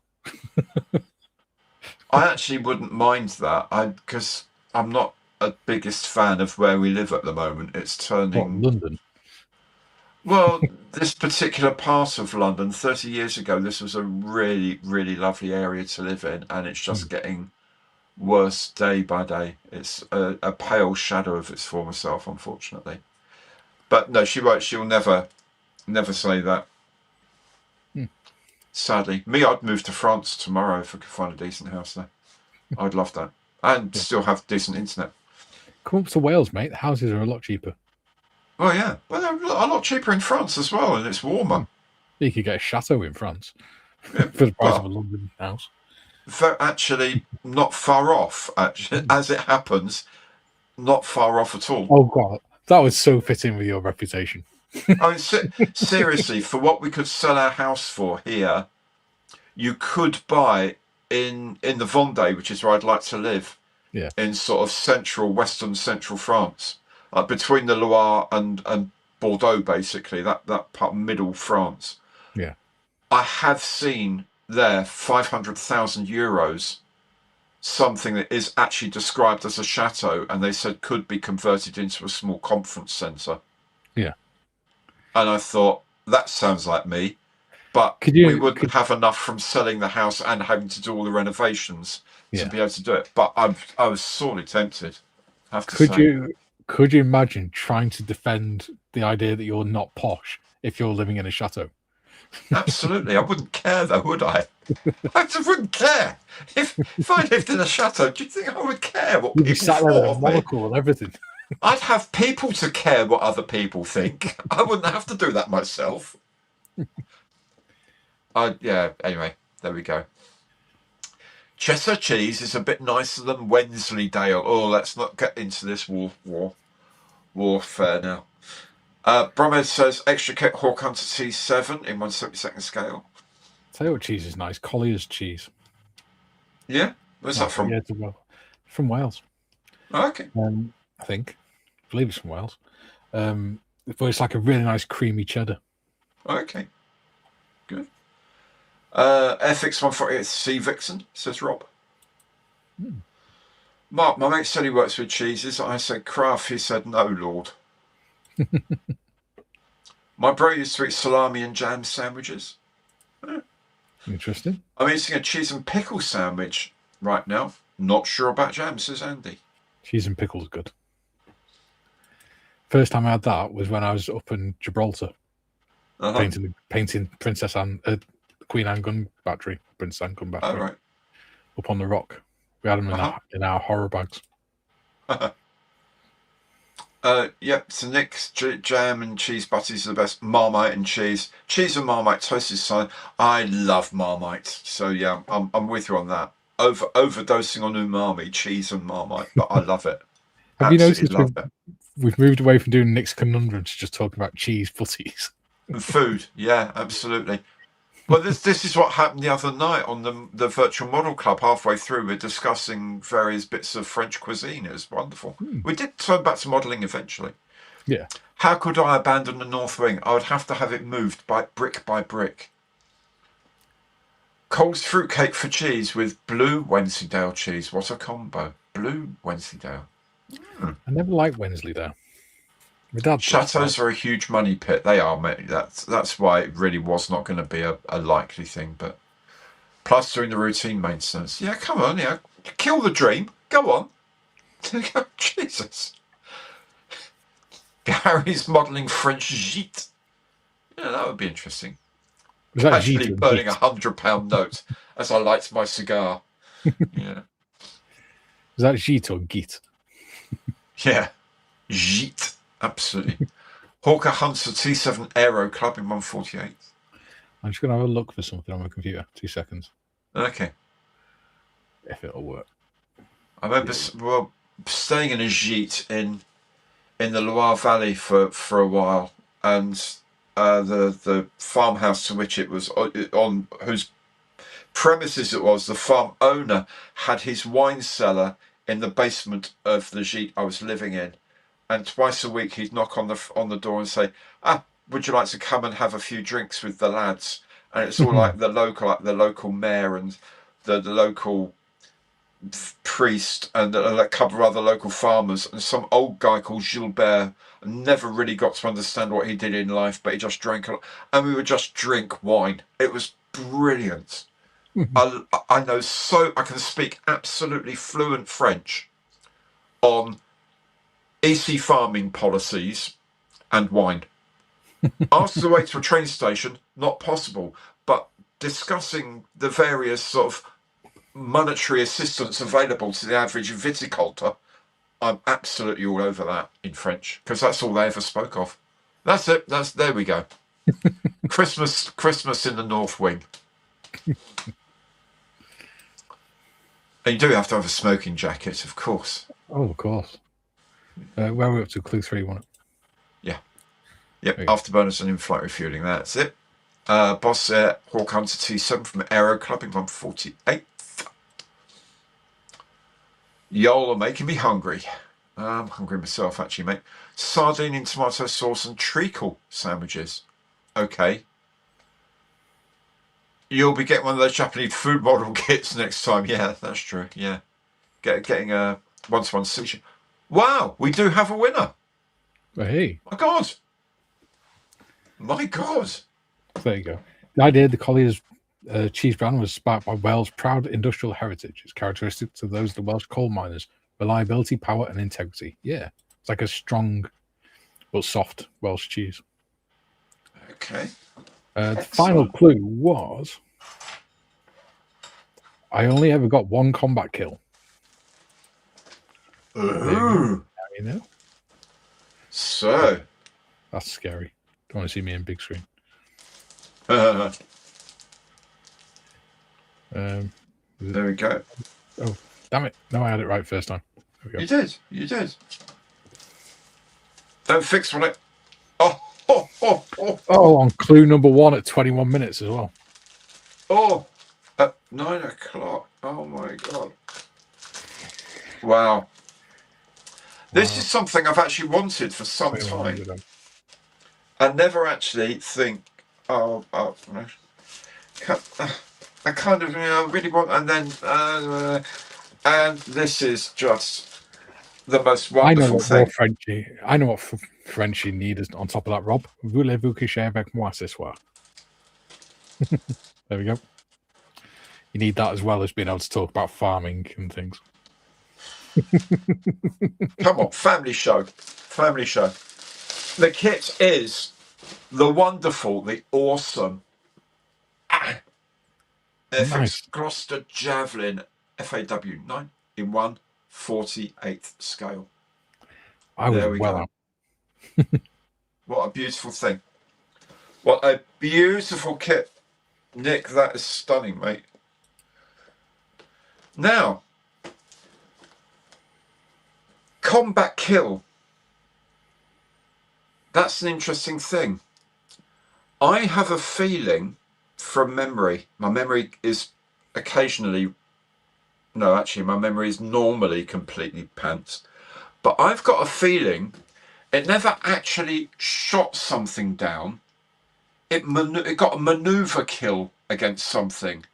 I actually wouldn't mind that because I'm not a biggest fan of where we live at the moment. It's turning... What, London? Well, this particular part of London, 30 years ago, this was a really, really lovely area to live in, and it's just getting worse day by day. It's a pale shadow of its former self, unfortunately. But no, she won't. She'll never say that. Sadly. Me, I'd move to France tomorrow if I could find a decent house there. I'd love that. And still have decent internet. Come up to Wales, mate. The houses are a lot cheaper. Well, yeah. Well, they're a lot cheaper in France as well, and it's warmer. You could get a chateau in France for the price of a London house. Actually, not far off, actually, as it happens, not far off at all. Oh, God. That was so fitting with your reputation. I mean, seriously, for what we could sell our house for here, you could buy in the Vendée, which is where I'd like to live, in sort of western central France, between the Loire and Bordeaux, basically, that part middle France. Yeah. I have seen there 500,000 euros, something that is actually described as a chateau, and they said could be converted into a small conference centre. Yeah. And I thought, that sounds like me, but we wouldn't have enough from selling the house and having to do all the renovations to be able to do it. But I was sorely tempted, I have to say. Could you imagine trying to defend the idea that you're not posh if you're living in a chateau? Absolutely. I wouldn't care, though, would I? I just wouldn't care. If I lived in a chateau, do you think I would care what people thought of me? And everything. I'd have people to care what other people think. I wouldn't have to do that myself. Anyway, there we go. Cheddar cheese is a bit nicer than Wensleydale. Oh, let's not get into this warfare now. Bromhead says extra kit Hawk Hunter T7 in 1/72 scale. Tell you what cheese is nice. Collier's cheese. Yeah, where's that from? Yeah, it's from Wales. Oh, okay. I think. I believe it's from Wales. But it's like a really nice creamy cheddar. Okay. Good. FX 148 C Vixen, says Rob. Mark, my mate said he works with cheeses. I said Kraft. He said no, Lord. My bro used to eat salami and jam sandwiches. Interesting. I'm eating a cheese and pickle sandwich right now. Not sure about jam, says Andy. Cheese and pickles good. First time I had that was when I was up in Gibraltar, painting Princess Anne, Queen Anne gun battery, Princess Anne gun battery. Oh, right. Up on the rock. We had them in our horror bags. Yep, so Nick's jam and cheese butties are the best. Marmite and cheese. Cheese and Marmite, toasted side. I love Marmite. So yeah, I'm with you on that. Overdosing on umami, cheese and Marmite, but I love it. Have you noticed we've moved away from doing Nick's Conundrum to just talking about cheese butties? And food, yeah, absolutely. Well, this is what happened the other night on the Virtual Model Club. Halfway through, we're discussing various bits of French cuisine. It was wonderful. We did turn back to modelling eventually. Yeah. How could I abandon the North Wing? I would have to have it moved by brick. Coles fruitcake for cheese with blue Wensleydale cheese. What a combo. Blue Wensleydale. I never liked Wensleydale. My dad Chateaus are a huge money pit. They are, mate. That's why it really was not going to be a likely thing. But plus doing the routine maintenance. Yeah, come on, yeah. Kill the dream. Go on. Jesus. Gary's modelling French gîte. Yeah, that would be interesting. Actually burning £100 note as I light my cigar. Yeah. Is that gîte or gîte? Yeah. Gîte. Absolutely. Hawker Hunter T7 Aero Club in 148. I'm just going to have a look for something on my computer. 2 seconds. Okay. If it'll work. I remember staying in a gîte in the Loire Valley for a while, and the farmhouse to which it was on, whose premises it was, the farm owner had his wine cellar in the basement of the gîte I was living in. And twice a week he'd knock on the door and say, would you like to come and have a few drinks with the lads? And it's all like the local mayor and the local priest and a couple of other local farmers and some old guy called Gilbert. Never really got to understand what he did in life, but he just drank a lot. And we would just drink wine. It was brilliant. I can speak absolutely fluent French on EC farming policies and wine. Ask the way to a train station, not possible, but discussing the various sort of monetary assistance available to the average viticulture, I'm absolutely all over that in French, because that's all they ever spoke of. That's it. There we go. Christmas in the North Wing. And you do have to have a smoking jacket, of course. Oh, of course. Where are we up to? Clue 3, wasn't it? Yeah. Yep, afterburners and in-flight refueling. That's it. Boss Hawk Hunter T7 from Aero Club in 148. Y'all are making me hungry. I'm hungry myself, actually, mate. Sardine in tomato sauce and treacle sandwiches. Okay. You'll be getting one of those Japanese food model kits next time. Yeah, that's true. Yeah. Getting a one-to-one sushi. Wow, we do have a winner. Hey. My God. My God. There you go. The idea of the Collier's cheese brand was sparked by Wales' proud industrial heritage. It's characteristic to those of the Welsh coal miners. Reliability, power, and integrity. Yeah. It's like a strong but soft Welsh cheese. Okay. The final clue was I only ever got one combat kill. Ooh. You know? So. That's scary. Don't want to see me in big screen. There we go. Oh, damn it. No, I had it right first time. You did. Don't fix on it. Oh. Oh, on clue number 1 at 21 minutes as well. Oh, at 9 o'clock. Oh my God. Wow. This is something I've actually wanted for some time. I never actually think, I kind of, really want, and then, and this is just the most wonderful thing. I know what French you need is on top of that, Rob. Voulez-vous coucher avec moi ce soir? There we go. You need that as well as being able to talk about farming and things. Come on, family show. Family show. The kit is the wonderful, the awesome FX Gloucester Javelin FAW 9 in 1/48 scale. There we go. What a beautiful thing. What a beautiful kit. Nick, that is stunning, mate. Now, combat kill. That's an interesting thing. I have a feeling from memory, my memory is occasionally, no, actually, my memory is normally completely pants, but I've got a feeling it never actually shot something down. It got a maneuver kill against something,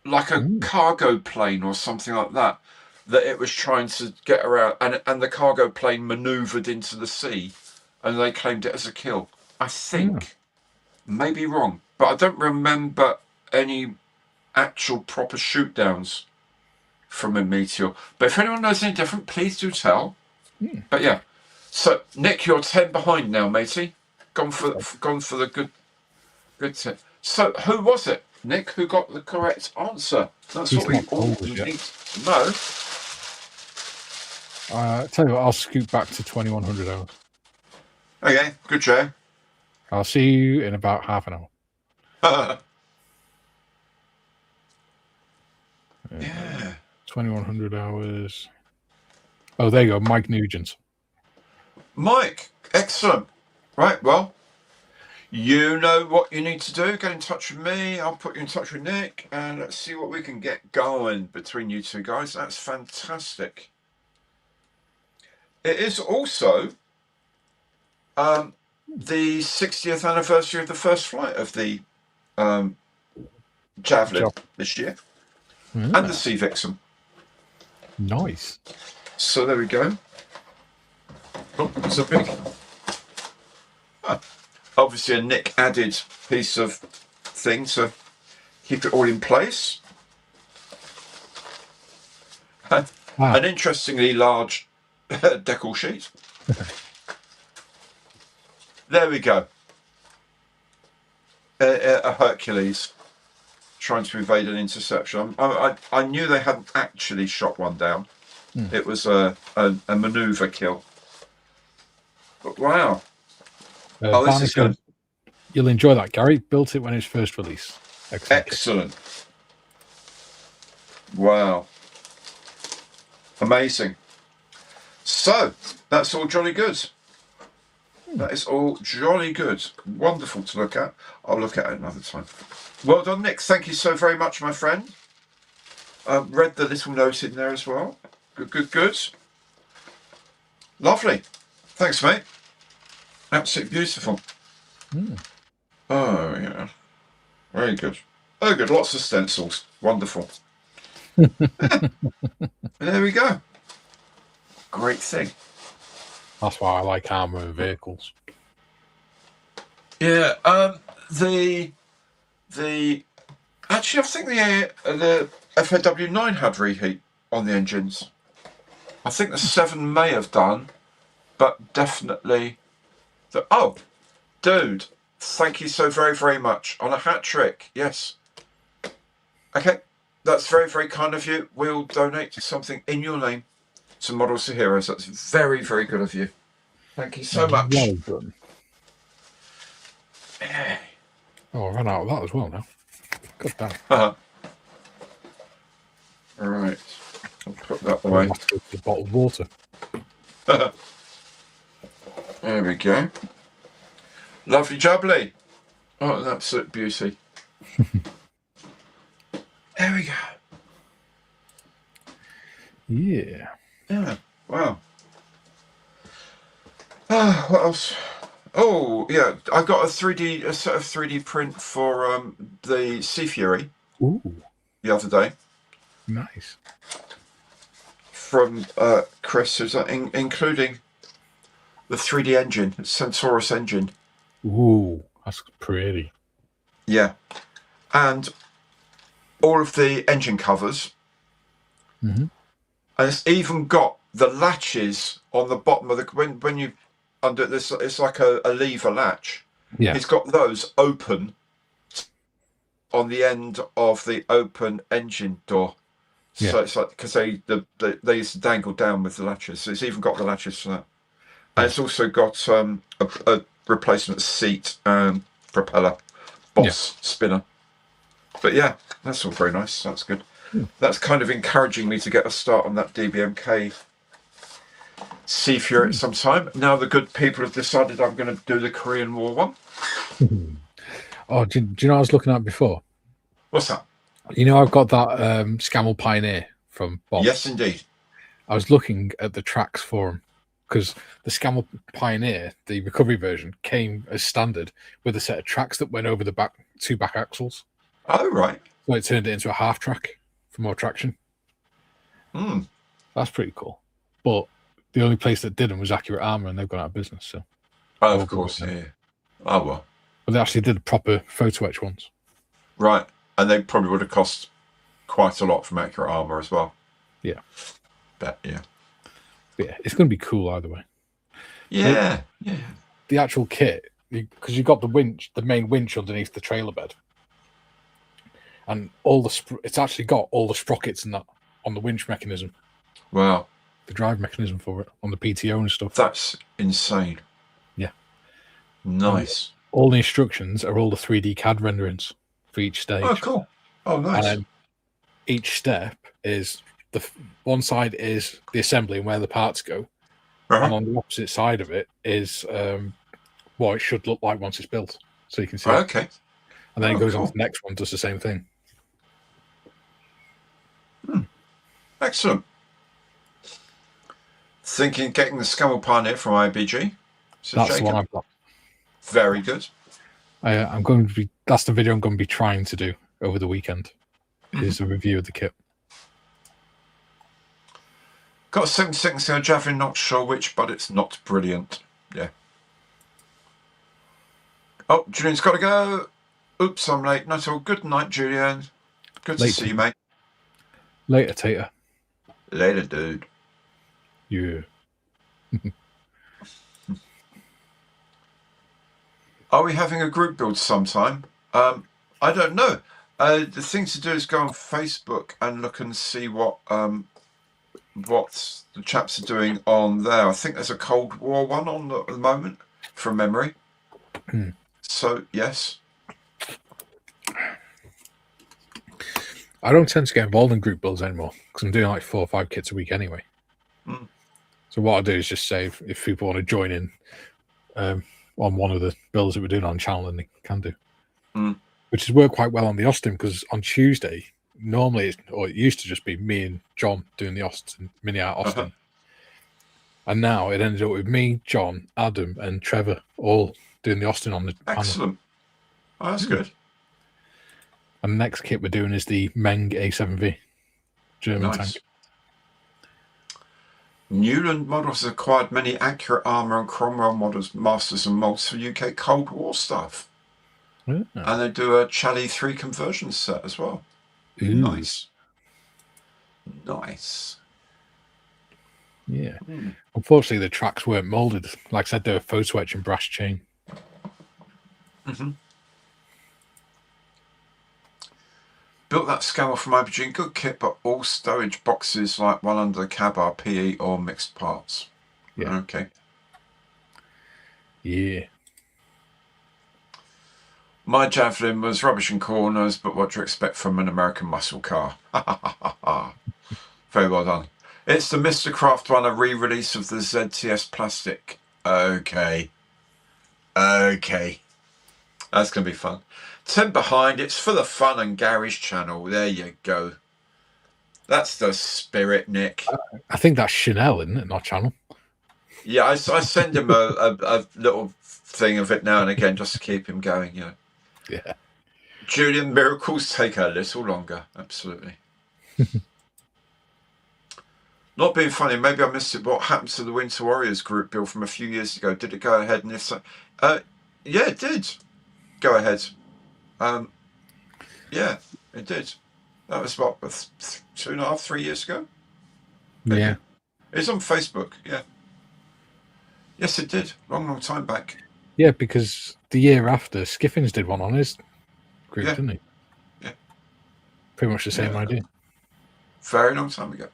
like a cargo plane or something like that, that it was trying to get around, and the cargo plane maneuvered into the sea, and they claimed it as a kill. I think, maybe wrong, but I don't remember any actual proper shoot downs from a meteor. But if anyone knows any different, please do tell. But yeah, so Nick, you're 10 behind now, matey. Gone for the good tip. So who was it, Nick, who got the correct answer? That's what we all need to know. Tell you what, I'll scoot back to 2100 hours. Okay, good show. I'll see you in about half an hour. Yeah. 2100 hours. Oh, there you go, Mike Nugent. Mike, excellent. Right, well, you know what you need to do. Get in touch with me. I'll put you in touch with Nick, and let's see what we can get going between you two guys. That's fantastic. It is also the 60th anniversary of the first flight of the Javelin this year, and the Sea Vixen. Nice. So there we go. Oh, it's a big, obviously a Nick added piece of thing to keep it all in place. An interestingly large decal sheet. There we go. A Hercules trying to evade an interception. I knew they hadn't actually shot one down. It was a maneuver kill. But wow. This is good. You'll enjoy that, Gary. Built it when it was first released. Excellent. Wow. Amazing. So, that's all jolly good. That is all jolly good. Wonderful to look at. I'll look at it another time. Well done, Nick. Thank you so very much, my friend. Read the little note in there as well. Good. Lovely. Thanks, mate. Absolutely beautiful. Oh, yeah. Very good. Oh, good. Lots of stencils. Wonderful. There we go. Great thing. That's why I like armor and vehicles. Yeah. Actually, I think the FAW 9 had reheat on the engines. I think the 7 may have done, but definitely oh, dude, thank you so very, very much on a hat trick. Yes. Okay, that's very, very kind of you. We'll donate something in your name to Models to Heroes. That's very, very good of you. Thank you so much. Well done. Oh, I ran out of that as well now. God damn. All right. I'll put that away. The bottled water. There we go. Lovely jubbly. Oh, an absolute beauty. There we go. Yeah. Yeah. Wow. What else? Oh, yeah. I got a set of 3D print for the Sea Fury Ooh, the other day nice. from Chris, who's including the 3D engine, Centaurus engine. Ooh, that's pretty. Yeah. And all of the engine covers. Mm-hmm. And it's even got the latches on the bottom of the when you under this, it's like a lever latch. Yeah. It's got those open on the end of the open engine door. Yeah. So it's like, because they used to dangle down with the latches. So it's even got the latches for that. And it's also got a replacement seat and propeller, boss spinner. But yeah, that's all very nice. That's good. That's kind of encouraging me to get a start on that DBMK Sea Fury at some time. Now the good people have decided I'm going to do the Korean War one. Oh, do you know what I was looking at before? What's that? You know, I've got that Scammell Pioneer from Bob. Yes, indeed. I was looking at the tracks for him because the Scammell Pioneer, the recovery version, came as standard with a set of tracks that went over the two back axles. Oh, right. So it turned it into a half track for more traction. Mm. That's pretty cool. But the only place that didn't was Accurate Armour, and they've gone out of business. So, oh, of course, yeah. Oh, well. But they actually did proper photo etch ones. Right. And they probably would have cost quite a lot from Accurate Armour as well. Yeah. But, yeah. But yeah, it's going to be cool either way. Yeah. The actual kit, because you've got the main winch underneath the trailer bed. And it's actually got all the sprockets and that on the winch mechanism. Wow. The drive mechanism for it on the PTO and stuff. That's insane. Yeah. Nice. And all the instructions are all the 3D CAD renderings for each stage. Oh, cool. Oh, nice. And then each step is one side is the assembly and where the parts go. And on the opposite side of it is what it should look like once it's built. So you can see. Okay. And then it goes on to the next one, does the same thing. Excellent. Thinking getting the Scammell Pioneer from IBG. So that's the one I've got. Very good. I'm going to be. That's the video I'm going to be trying to do over the weekend. Is a review of the kit. Got a 7.6 Javelin, not sure which, but it's not brilliant. Yeah. Oh, Julian's got to go. Oops, I'm late. Not all. Good night, Julian. Good to see you, mate. Later, Tater. Later, dude. Yeah. Are we having a group build sometime? I don't know. The thing to do is go on Facebook and look and see what the chaps are doing on there. I think there's a Cold War one on at the moment, from memory. So, yes. I don't tend to get involved in group builds anymore because I'm doing like 4 or 5 kits a week anyway. So what I do is just say if people want to join in on one of the builds that we're doing on the channel, then they can do. Which has worked quite well on the Austin because on Tuesday, normally, it used to just be me and John doing the Austin, Mini Art Austin. And now it ended up with me, John, Adam, and Trevor all doing the Austin on the Excellent. panel. Oh, that's good. And the next kit we're doing is the Meng A7V German tank. Newland Models has acquired many Accurate Armour and Cromwell models, masters and molds for UK Cold War stuff. And they do a Chally 3 conversion set as well. Ooh. Nice. Yeah. Unfortunately, the tracks weren't molded. Like I said, they were photo etch and brass chain. Built that Scammell from IBG. Good kit, but all stowage boxes like one under the cab are PE or mixed parts. Yeah. Okay. Yeah. My Javelin was rubbish in corners, but what do you expect from an American muscle car? Very well done. It's the Mr. Craft one, a re-release of the ZTS plastic. Okay. Okay. That's going to be fun. 10 behind. It's for the fun and garage channel. There you go. That's the spirit, Nick. I think that's Chanel, isn't it? Not channel. Yeah, I send him a little thing of it now and again just to keep him going, you know. Yeah. Julian, miracles take a little longer. Absolutely. Not being funny, maybe I missed it. What happened to the Winter Warriors group, Bill, from a few years ago? Did it go ahead? And if so, yeah, it did go ahead. Yeah, it did. That was about 2.5, 3 years ago. Maybe. Yeah. It's on Facebook. Yeah. Yes, it did. Long time back. Yeah, because the year after, Skiffins did one on his group, Yeah. didn't he? Yeah. Pretty much the same idea. Very long time ago.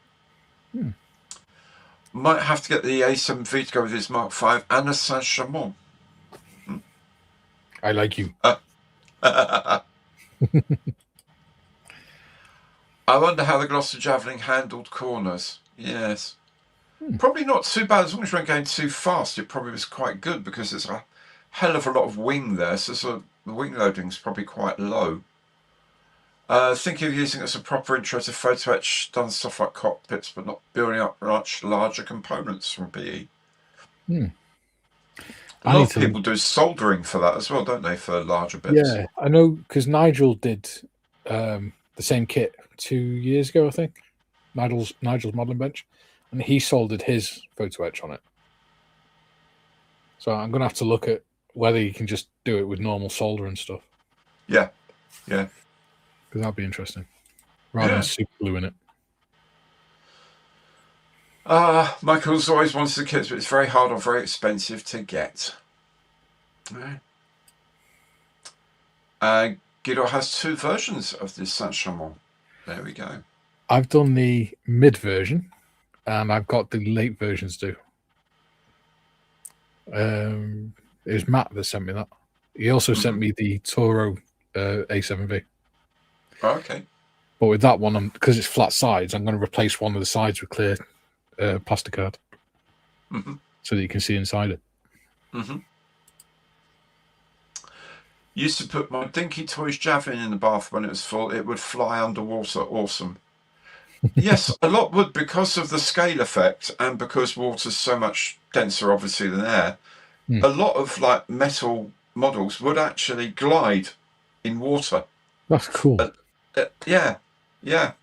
Might have to get the A7V to go with his Mark V and a Saint-Chamond. I like you. I wonder how the Gloucester Javelin handled corners. Yes. Probably not too bad. As long as you weren't going too fast, it probably was quite good because there's a hell of a lot of wing there. So the wing loading is probably quite low. Thinking of using it as a proper intro to photo etch, done stuff like cockpits, but not building up much larger components from BE. A lot of people do soldering for that as well, don't they, for larger bits? Yeah, I know, because Nigel did the same kit 2 years ago, I think. Nigel's modeling bench, and he soldered his photo etch on it. So I'm going to have to look at whether you can just do it with normal solder and stuff. Yeah, yeah. Because that'd be interesting, rather than super gluing it. Michael's always wanted the kits, but it's very hard or very expensive to get. Guido has 2 versions of this Saint-Chamond. There we go. I've done the mid version, and I've got the late versions too. It was Matt that sent me that. He also sent me the Toro A7V. Okay. But with that one, because it's flat sides, I'm going to replace one of the sides with clear plastic card so that you can see inside it. Used to put my Dinky Toys Javelin in the bath when it was full. It would fly underwater. Awesome. Yes, a lot would, because of the scale effect and because water's so much denser, obviously, than air. A lot of like metal models would actually glide in water. That's cool. Yeah. I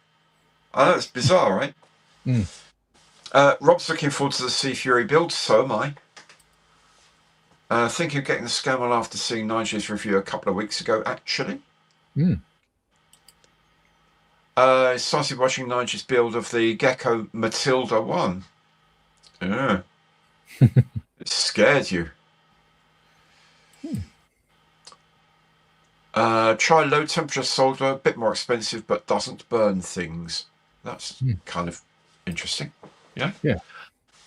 know, it's bizarre, right? Rob's looking forward to the Sea Fury build. So am I. Thinking of getting the Scammell after seeing Nigel's review a couple of weeks ago, actually. Started watching Nigel's build of the Gecko Matilda 1. Yeah. It scared you. Try low temperature solder, a bit more expensive, but doesn't burn things. That's kind of interesting. Yeah.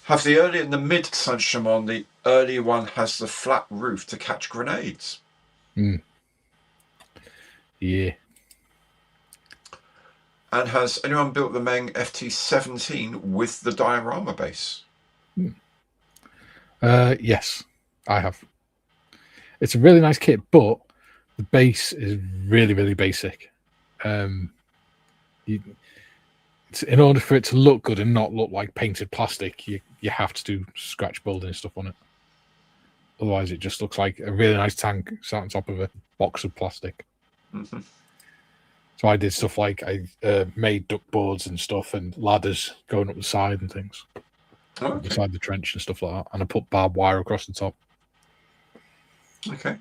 Have the early and the mid Saint-Chamond. The early one has the flat roof to catch grenades. Yeah. And has anyone built the Meng FT17 with the diorama base? Yes, I have. It's a really nice kit, but the base is really, really basic. In order for it to look good and not look like painted plastic, you have to do scratch building and stuff on it. Otherwise, it just looks like a really nice tank sat on top of a box of plastic. So I did stuff like I made duck boards and stuff and ladders going up the side and things. Beside the trench and stuff like that. And I put barbed wire across the top. Okay.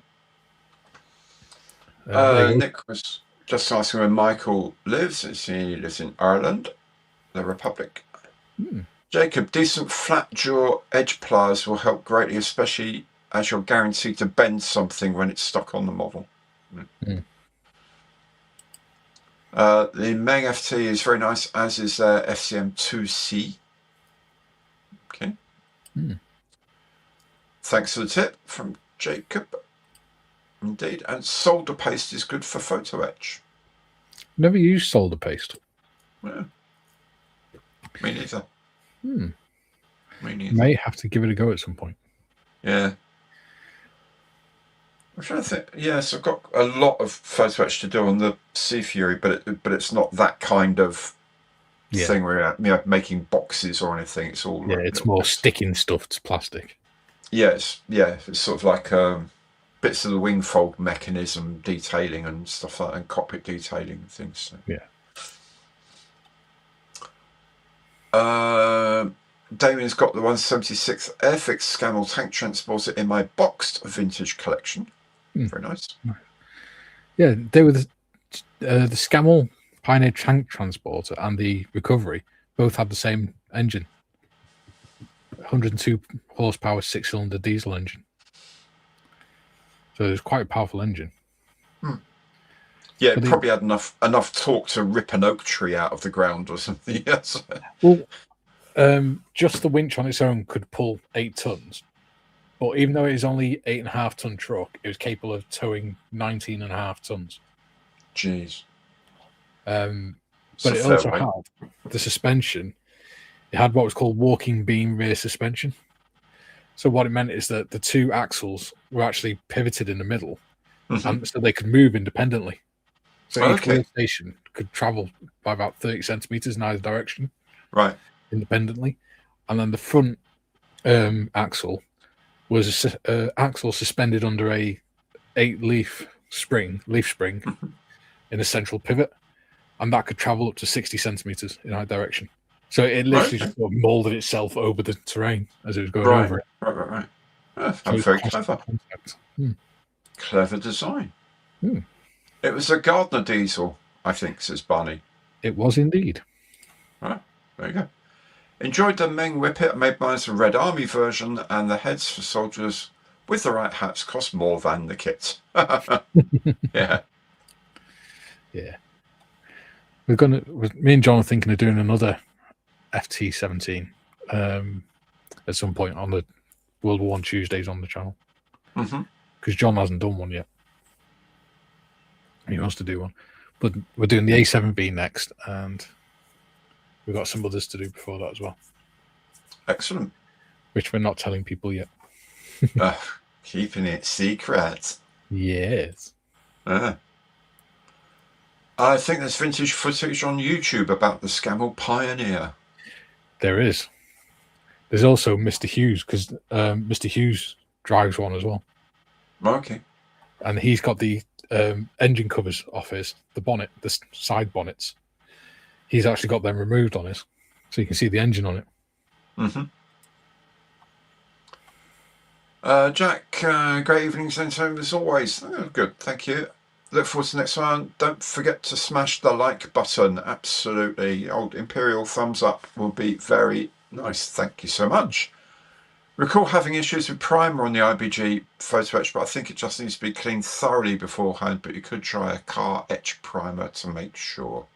Nick was just asking where Michael lives. He lives in Ireland, the Republic. Jacob, decent flat jaw edge pliers will help greatly, especially as you're guaranteed to bend something when it's stuck on the model. The Meng FT is very nice, as is FCM2C. Okay. Thanks for the tip from Jacob. Indeed. And solder paste is good for photo etch. Never used solder paste. Yeah. Me neither. Me neither. May have to give it a go at some point. Yeah. I'm trying to think. Yes, I've got a lot of photo etch to do on the Sea Fury, but it's not that kind of thing where you're making boxes or anything. It's all Yeah, like it's little more bits. sticking stuff to plastic. It's sort of like bits of the wing fold mechanism detailing and stuff like that, and cockpit detailing and things. So. Yeah. Damien's got the 176 Airfix Scammell tank transporter in my boxed vintage collection. Very nice. Yeah, they were the Scammell Pioneer tank transporter and the Recovery both had the same engine, 102 horsepower 6-cylinder diesel engine. So it was quite a powerful engine. Yeah, it probably had enough torque to rip an oak tree out of the ground or something. Yes. Well, just the winch on its own could pull 8 tons. But even though it is only 8.5 ton truck, it was capable of towing 19.5 tons. Jeez. But it also had the suspension. It had what was called walking beam rear suspension. So what it meant is that the two axles were actually pivoted in the middle, and so they could move independently. So each wheel station could travel by about 30 centimeters in either direction, right, independently. And then the front axle was an axle suspended under a 8-leaf spring in a central pivot, and that could travel up to 60 centimeters in either direction. So it literally just sort of molded itself over the terrain as it was going over it. Right. I'm very clever. Clever design. It was a Gardner diesel, I think, says Barney. It was indeed. Right, there you go. Enjoyed the Meng Whippet. I made mine as a Red Army version, and the heads for soldiers with the right hats cost more than the kit. Yeah. Me and John are thinking of doing another FT-17 at some point on the World War I Tuesdays on the channel. Because John hasn't done one yet. He wants to do one. But we're doing the A7B next, and we've got some others to do before that as well. Excellent. Which we're not telling people yet. Keeping it secret. Yes. I think there's vintage footage on YouTube about the Scammell Pioneer. There is. There's also Mr. Hughes, because Mr. Hughes drives one as well. Okay. And he's got the engine covers off the bonnet, the side bonnets. He's actually got them removed on his, so you can see the engine on it. Jack, great evening, Sento, as always. Good, thank you. Look forward to the next one. Don't forget to smash the like button. Absolutely. Old Imperial thumbs up will be very nice. Thank you so much. Recall having issues with primer on the IBG photo etch, but I think it just needs to be cleaned thoroughly beforehand, but you could try a car etch primer to make sure.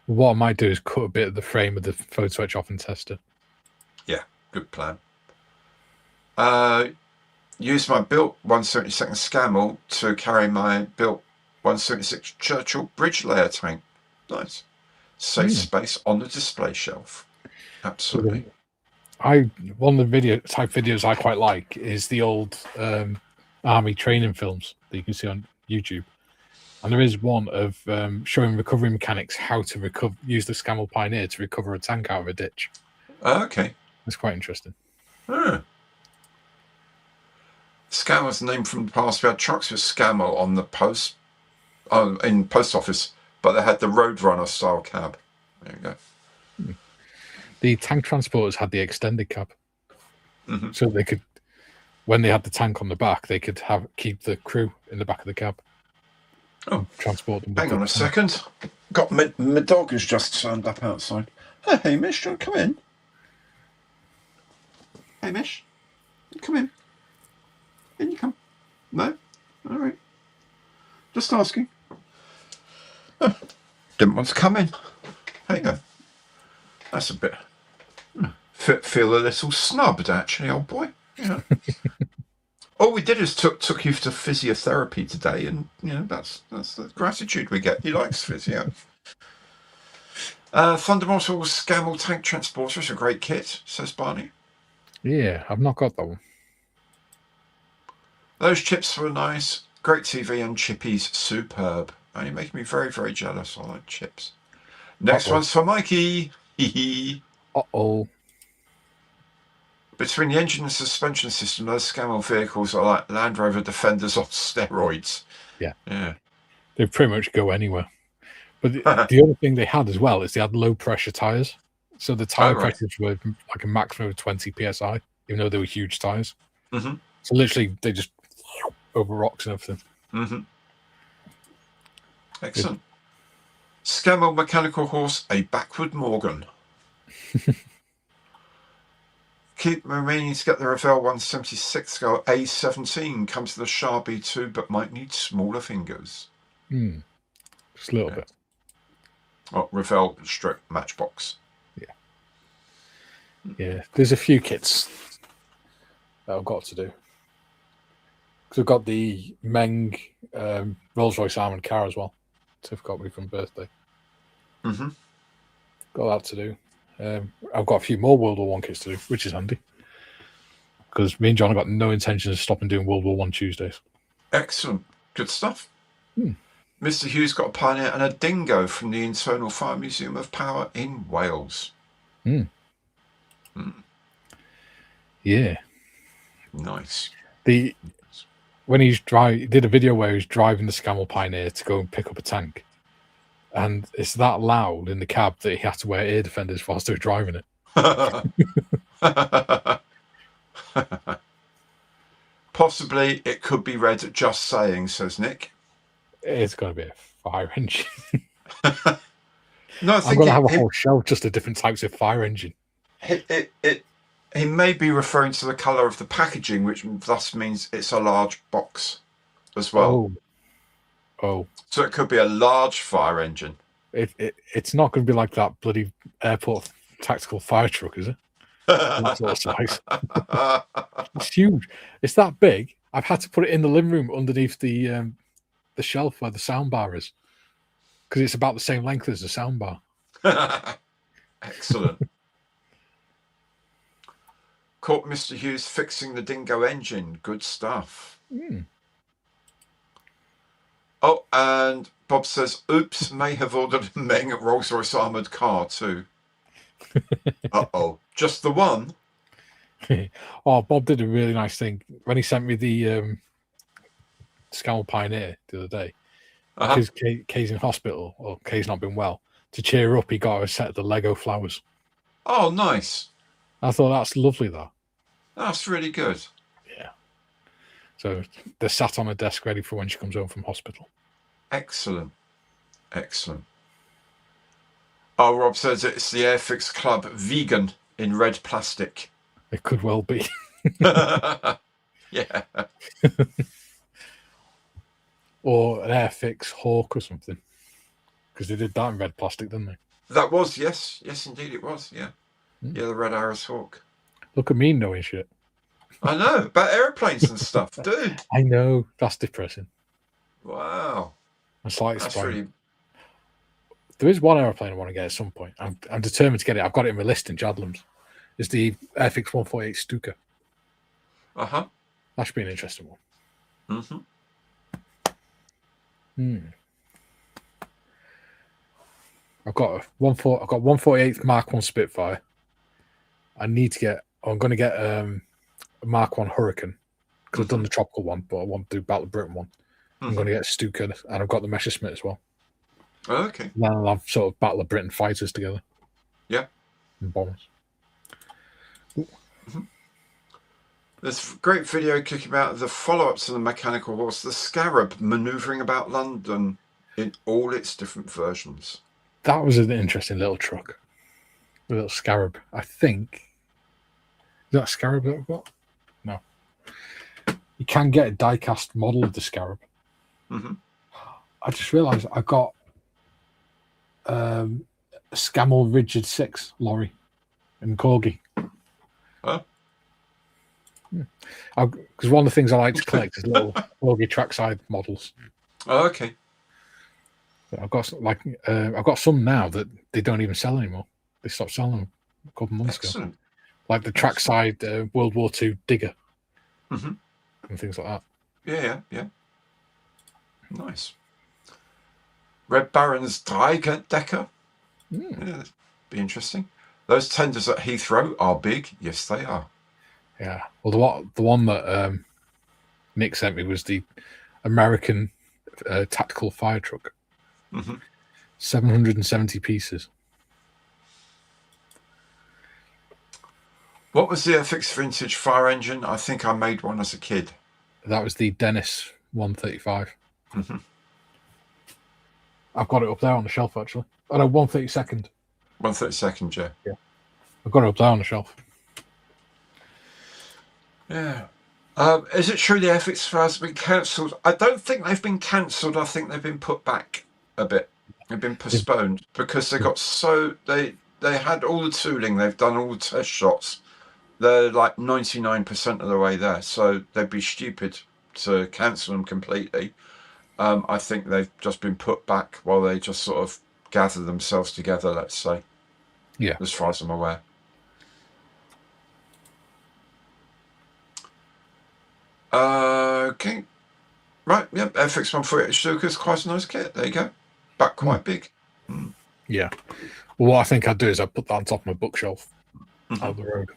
What I might do is cut a bit of the frame of the photo etch off and test it. Yeah, good plan. Use my built 172nd Scammell to carry my built 176 Churchill bridge layer tank. Nice. Save space on the display shelf. Absolutely. One of the videos I quite like is the old army training films that you can see on YouTube. And there is one of showing recovery mechanics how to use the Scammell Pioneer to recover a tank out of a ditch. Okay. That's quite interesting. Scammell's the name from the past. We had trucks with Scammell on the in post office, but they had the Roadrunner style cab. There you go. The tank transporters had the extended cab, so they could, when they had the tank on the back, they could keep the crew in the back of the cab. Transport them. Hang on a second. Got my dog has just turned up outside. Hey, Hamish, do you want to come in? Hamish, come in. In you come. No? All right. Just asking. Didn't want to come in. There you go. That's a bit... Feel a little snubbed, actually, old boy. Yeah. All we did is took you to physiotherapy today, and that's the gratitude we get. He likes physio. Thundermortal Scammell tank transporter is a great kit, says Barney. Yeah, I've not got that one. Those chips were nice. Great TV and chippies, superb. And you're making me very, very jealous. I like chips. Next one's for Mikey. Uh-oh. Between the engine and suspension system, those Scammell vehicles are like Land Rover Defenders on steroids. Yeah. Yeah. They pretty much go anywhere. But the other thing they had as well is they had low pressure tires. So the tire pressures were like a maximum of 20 psi, even though they were huge tires. Mm-hmm. So literally, they just over rocks and everything. Mm-hmm. Excellent. Scammell mechanical horse, a backward Morgan. Keep remaining to get the Revell 176 scale A17. Comes to the Shah B2, but might need smaller fingers. Just a little bit. Oh, Revell stroke Matchbox. Yeah, there's a few kits that I've got to do. Because I've got the Meng Rolls-Royce Armoured car as well. Tiff got me from birthday. Mm-hmm. Got that to do. I've got a few more World War One kits to do, which is handy. Because me and John have got no intention of stopping doing World War One Tuesdays. Excellent. Good stuff. Mr. Hughes got a Pioneer and a Dingo from the Internal Fire Museum of Power in Wales. Yeah. Nice. When he did a video where he was driving the Scammell Pioneer to go and pick up a tank. And it's that loud in the cab that he had to wear ear defenders whilst they were driving it. Possibly it could be read just saying, says Nick. It's going to be a fire engine. No, I I'm think going to have a whole shelf just of different types of fire engine. He may be referring to the colour of the packaging, which thus means it's a large box as well. Oh. So it could be a large fire engine. It's not going to be like that bloody airport tactical fire truck, is it? That sort of size. It's huge. It's that big. I've had to put it in the living room underneath the shelf where the sound bar is, because it's about the same length as the sound bar. Excellent. Caught Mr. Hughes fixing the Dingo engine. Good stuff. Oh, and Bob says, oops, may have ordered a Meng Rolls-Royce armoured car too. Uh-oh. Just the one? Oh, Bob did a really nice thing. When he sent me the Scammell Pioneer the other day, because Kay's in hospital, or Kay's not been well, to cheer her up, he got her a set of the Lego flowers. Oh, nice. I thought that's lovely, though. That's really good. Yeah. So they're sat on a desk ready for when she comes home from hospital. Excellent. Excellent. Oh, Rob says it's the Airfix Club vegan in red plastic. It could well be. Yeah. Or an Airfix Hawk or something. Because they did that in red plastic, didn't they? That was, yes. Yes, indeed it was, yeah. Yeah, the Red Arrows Hawk. Look at me knowing shit. I know, about airplanes and stuff, dude. I know. That's depressing. Wow. That's like really... There is one aeroplane I want to get at some point. I'm determined to get it. I've got it in my list in Jadlams. It's the Airfix 148 Stuka. Uh-huh. That should be an interesting one. I've got 148th Mark 1 Spitfire. I'm going to get a Mark 1 Hurricane, because I've done the tropical one, but I want to do Battle of Britain one. I'm going to get Stuka, and I've got the Messerschmitt as well. Oh, okay. And then I'll have sort of Battle of Britain fighters together. Yeah. And bombers. There's a great video kicking about the follow-ups to the mechanical horse, the Scarab, manoeuvring about London in all its different versions. That was an interesting little truck. A little Scarab, I think. Is that a Scarab that we've got? No. You can get a die-cast model of the Scarab. I just realised I got a Scammell Rigid 6 lorry in Corgi. Huh? Because one of the things I like to collect is little Corgi trackside models. Oh, okay. I've got some now that they don't even sell anymore. They stopped selling them a couple of months ago. Like the trackside World War II Digger and things like that. Yeah. Nice. Red Baron's Dreieck-Decker. Yeah, be interesting. Those tenders at Heathrow are big. Yes, they are. Yeah. Well, the one that Nick sent me was the American tactical fire truck. 770 pieces. What was the FX Vintage fire engine? I think I made one as a kid. That was the Dennis 135. I've got it up there on the shelf, actually. Oh, no, 132nd. 132nd, yeah. Yeah. I've got it up there on the shelf. Yeah. Is it true the FX fires have been cancelled? I don't think they've been cancelled. I think they've been put back a bit. They've been postponed because they got they had all the tooling. They've done all the test shots. They're like 99% of the way there. So they'd be stupid to cancel them completely. I think they've just been put back while they just sort of gather themselves together, let's say. Yeah. As far as I'm aware. Okay. Right, yep, FX 148 Stuka's quite a nice kit. There you go. Back quite big. Yeah. Well, what I think I'd do is I'd put that on top of my bookshelf out of the road.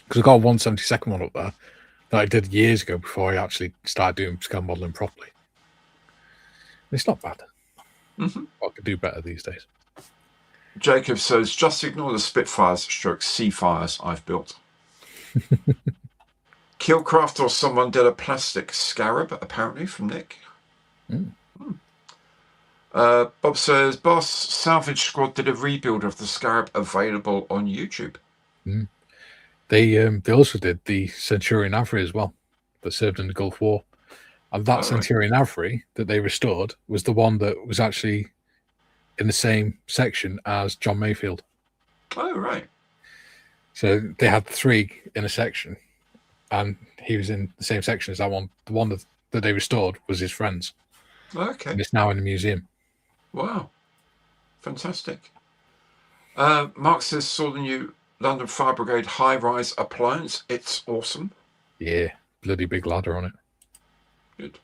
Because I've got a 172nd one up there that I did years ago before I actually started doing scale modelling properly. It's not bad. I could do better these days. Jacob says, just ignore the Spitfires / Seafires I've built. Killcraft or someone did a plastic scarab, apparently, from Nick. Bob says, Boss, Salvage Squad did a rebuild of the scarab available on YouTube. They also did the Centurion Avery as well, that served in the Gulf War. And that Centurion Avery that they restored was the one that was actually in the same section as John Mayfield. Oh, right. So they had 3 in a section, and he was in the same section as that one. The one that they restored was his friend's. Okay. And it's now in the museum. Wow. Fantastic. Mark says, saw the new London Fire Brigade high-rise appliance. It's awesome. Yeah, bloody big ladder on it. Good.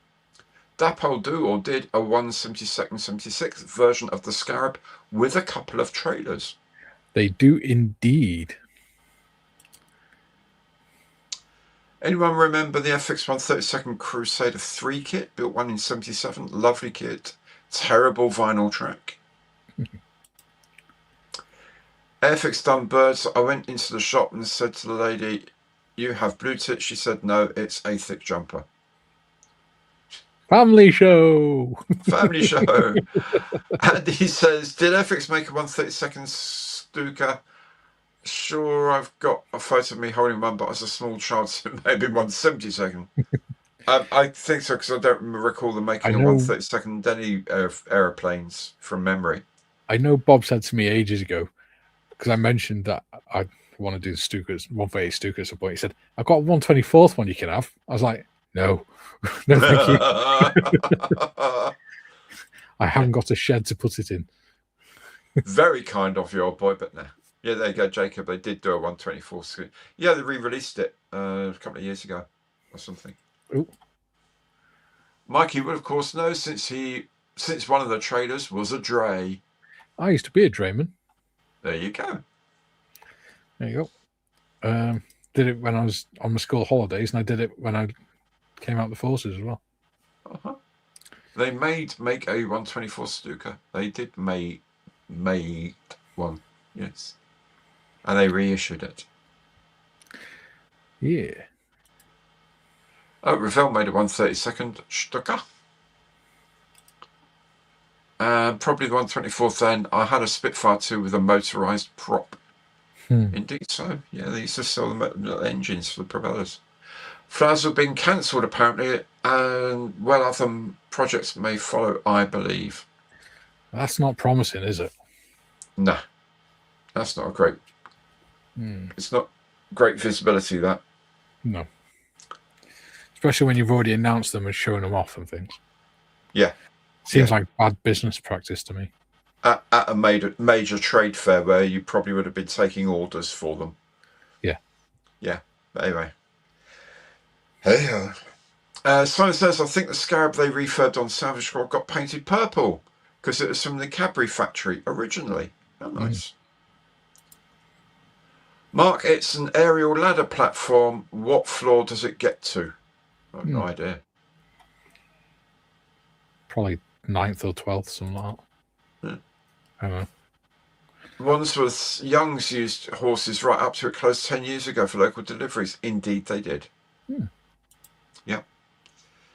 Dapol did a 172nd 76th version of the Scarab with a couple of trailers. They do indeed. Anyone remember the FX 132nd Crusader 3 kit? Built one in 77. Lovely kit. Terrible vinyl track. FX done birds. I went into the shop and said to the lady, you have blue tits? She said, no, it's a thick jumper. Family show. Family show. And he says, did FX make a 132nd Stuka? Sure, I've got a photo of me holding one, but as a small child, so maybe 172nd. I think so, because I don't recall them making a 132nd Denny aeroplanes from memory. I know Bob said to me ages ago, because I mentioned that I want to do the Stukas, 138 Stuka at some point. He said, I've got a 124th one you can have. I was like, no. No, thank you. I haven't got a shed to put it in. Very kind of you, old boy, but no. Yeah, there you go, Jacob. They did do a 124 screen. Yeah, they re-released it a couple of years ago or something. Ooh. Mikey would, of course, know since one of the trailers was a dray. I used to be a drayman. There you go. There you go. Did it when I was on my school holidays, and I did it when I came out of the forces as well. They make a 124 Stuka. They did made one, yes. And they reissued it. Yeah. Revell made a 132nd Stuka. Probably the 124th then. I had a Spitfire 2 with a motorised prop. Indeed so. Yeah, they used to sell the engines for the propellers. Flowers have been cancelled apparently, and well, other projects may follow, I believe. That's not promising, is it? No, that's not a great. It's not great visibility, that. No. Especially when you've already announced them and shown them off and things. Yeah. Seems like bad business practice to me. At a major trade fair where you probably would have been taking orders for them. Yeah. Yeah. But anyway. Hey. Simon says, I think the Scarab they refurbed on Savage Squad got painted purple because it was from the Cadbury factory originally. Oh, nice. Mark, it's an aerial ladder platform. What floor does it get to? I have no idea. Probably 9th or 12th, something like that. Yeah. I don't know. Wandsworth Youngs used horses right up to it closed 10 years ago for local deliveries. Indeed, they did. Yeah.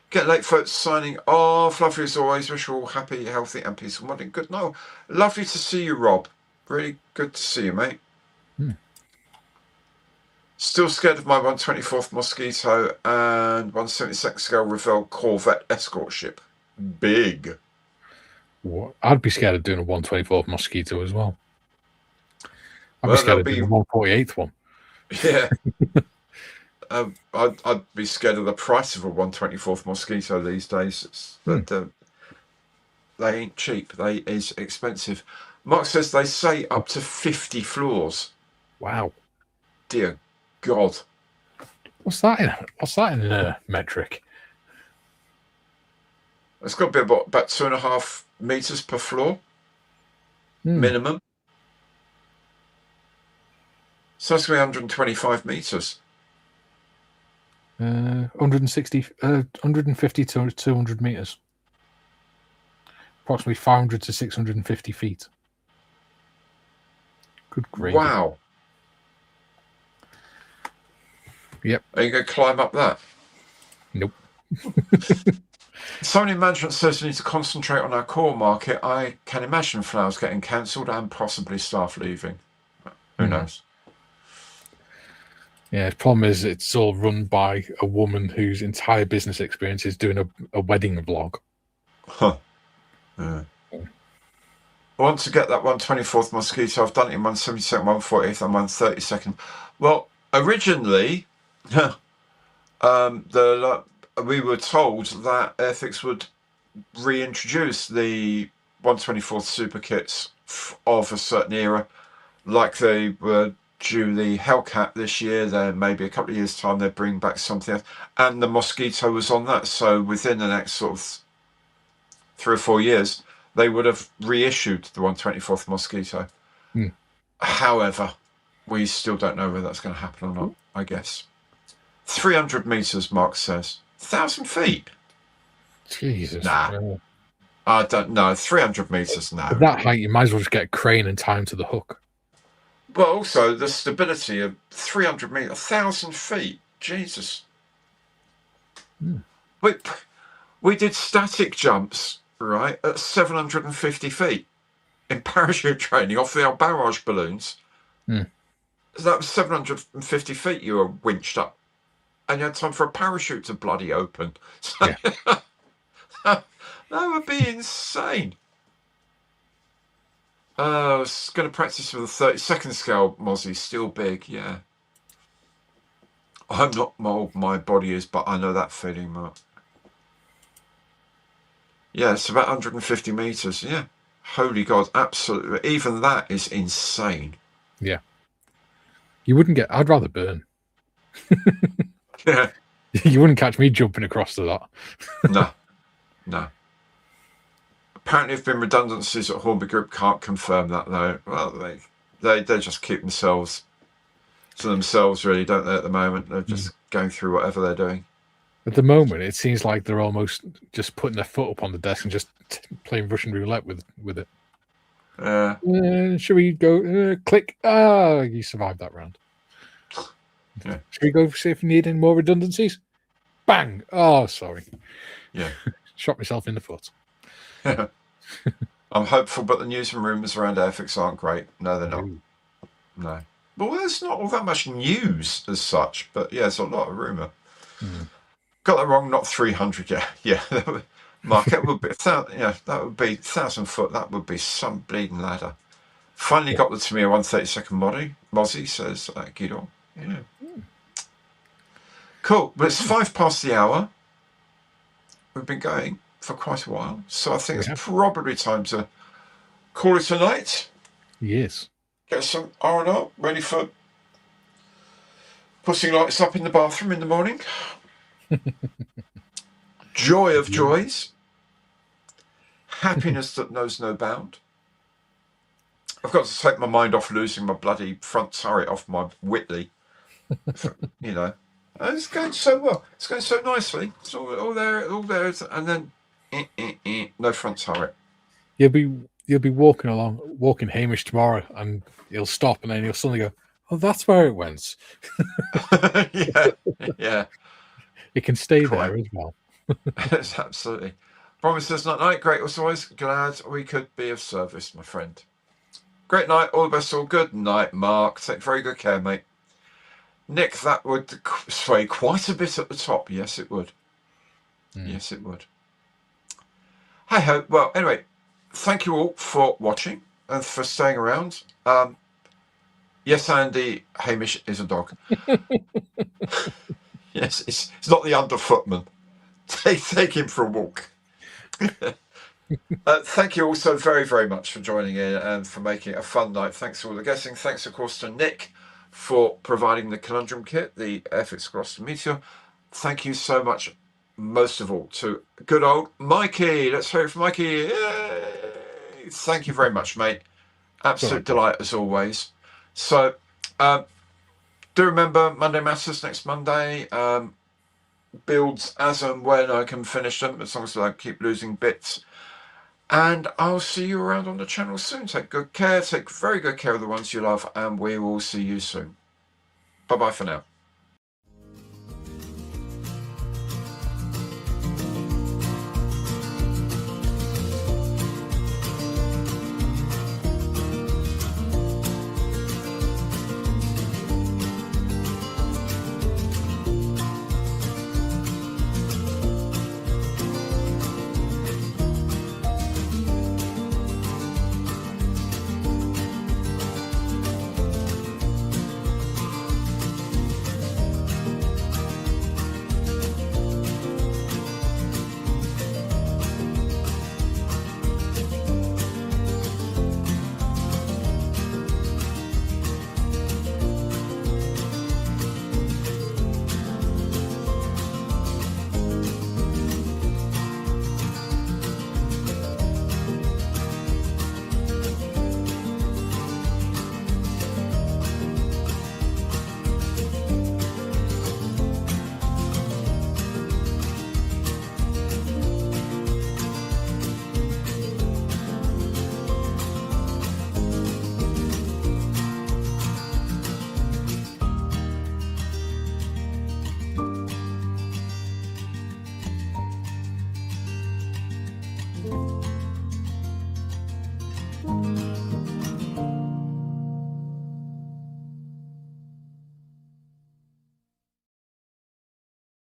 Get late folks signing off. Lovely as always. Wish you all happy, healthy, and peaceful morning. Good. No, lovely to see you, Rob. Really good to see you, mate. Still scared of my 124th Mosquito and 172nd scale Revell Corvette escort ship. Big. What? I'd be scared of doing a 124th Mosquito as well. I'd be Well, scared of doing a 148th one. Yeah. I'd be scared of the price of a 124th Mosquito these days. But they ain't cheap. They is expensive. Mark says they say up to 50 floors. Wow. Dear God. What's that in a metric? It's got to be about 2.5 meters per floor. Minimum. So that's going to be 125 meters. 150 to 200 meters. Approximately 500 to 650 feet. Good gravy. Wow. Yep. Are you going to climb up that? Nope. Sony management says we need to concentrate on our core market. I can imagine flowers getting cancelled and possibly staff leaving. Who knows? Yeah, the problem is it's all run by a woman whose entire business experience is doing a wedding vlog. Huh. Yeah. I want to get that 124th Mosquito. I've done it in 172nd, 140th, and 132nd. Well, originally, we were told that Airfix would reintroduce the 124th super kits of a certain era, like they were due the Hellcat this year. Then maybe a couple of years' time they'd bring back something else. And the Mosquito was on that. So within the next sort of 3 or 4 years, they would have reissued the 124th Mosquito. However, we still don't know whether that's going to happen or not, I guess. 300 meters, Mark says. 1,000 feet? Jesus. Nah. I don't know. 300 meters, no. At that height, you might as well just get a crane and tie him to the hook. But also the stability of 300 meters, 1,000 feet. Jesus. We did static jumps, right, at 750 feet in parachute training off the barrage balloons. So that was 750 feet you were winched up. And you had time for a parachute to bloody open. So that would be insane. I was going to practice with the 32nd scale Mozzie, still big, yeah. I'm not old, my body is, but I know that feeling, Mark. Yeah, it's about 150 meters, yeah. Holy God, absolutely. Even that is insane. Yeah. You wouldn't get, I'd rather burn. Yeah. You wouldn't catch me jumping across to that. No. Apparently, there have been redundancies at Hornby Group. Can't confirm that though. Well, they just keep themselves to themselves, really, don't they? At the moment, they're just going through whatever they're doing. At the moment, it seems like they're almost just putting their foot up on the desk and just playing Russian roulette with it. Should we go? Click. You survived that round. Yeah. Should we go see if we need any more redundancies? Bang! Oh, sorry. Yeah. Shot myself in the foot. I'm hopeful, but the news and rumours around Airfix aren't great. No, they're not. No. Well, there's not all that much news as such, but yeah, there's a lot of rumour. Got that wrong, not 300 yet. Yeah. Mark, it would be, that would be 1,000 foot. That would be some bleeding ladder. Finally got the Tamiya 132nd Mozzie, says Guido. Yeah. Cool. But it's 5 past the hour. We've been going for quite a while. So I think it's probably time to call it a night. Yes. Get some R&R ready for putting lights up in the bathroom in the morning. joy of joys, happiness that knows no bound. I've got to take my mind off losing my bloody front turret off my Whitley. You know, it's going so well. It's going so nicely. It's all there, and then no front turret. You'll be walking Hamish tomorrow, and he'll stop, and then he'll suddenly go, "Oh, that's where it went." yeah. It can stay there as well. It's absolutely. Promises night. Great. As always, glad we could be of service, my friend. Great night. All the best. All good night, Mark. Take very good care, mate. Nick, that would sway quite a bit at the top. Yes, it would. Yes, it would. Hi ho. Well, anyway, thank you all for watching and for staying around. Yes, Andy, Hamish is a dog. Yes, it's not the underfootman. Take him for a walk. Thank you all so very, very much for joining in and for making it a fun night. Thanks for all the guessing. Thanks, of course, to Nick for providing the Conundrum kit, the FX Gloster Meteor. Thank you so much, most of all, to good old Mikey. Let's hear it from Mikey. Yay! Thank you very much, mate. Absolute delight as always. So, do remember Monday Matters next Monday. Builds as and when I can finish them, as long as I keep losing bits. And I'll see you around on the channel soon. Take good care. Take very good care of the ones you love. And we will see you soon. Bye-bye for now.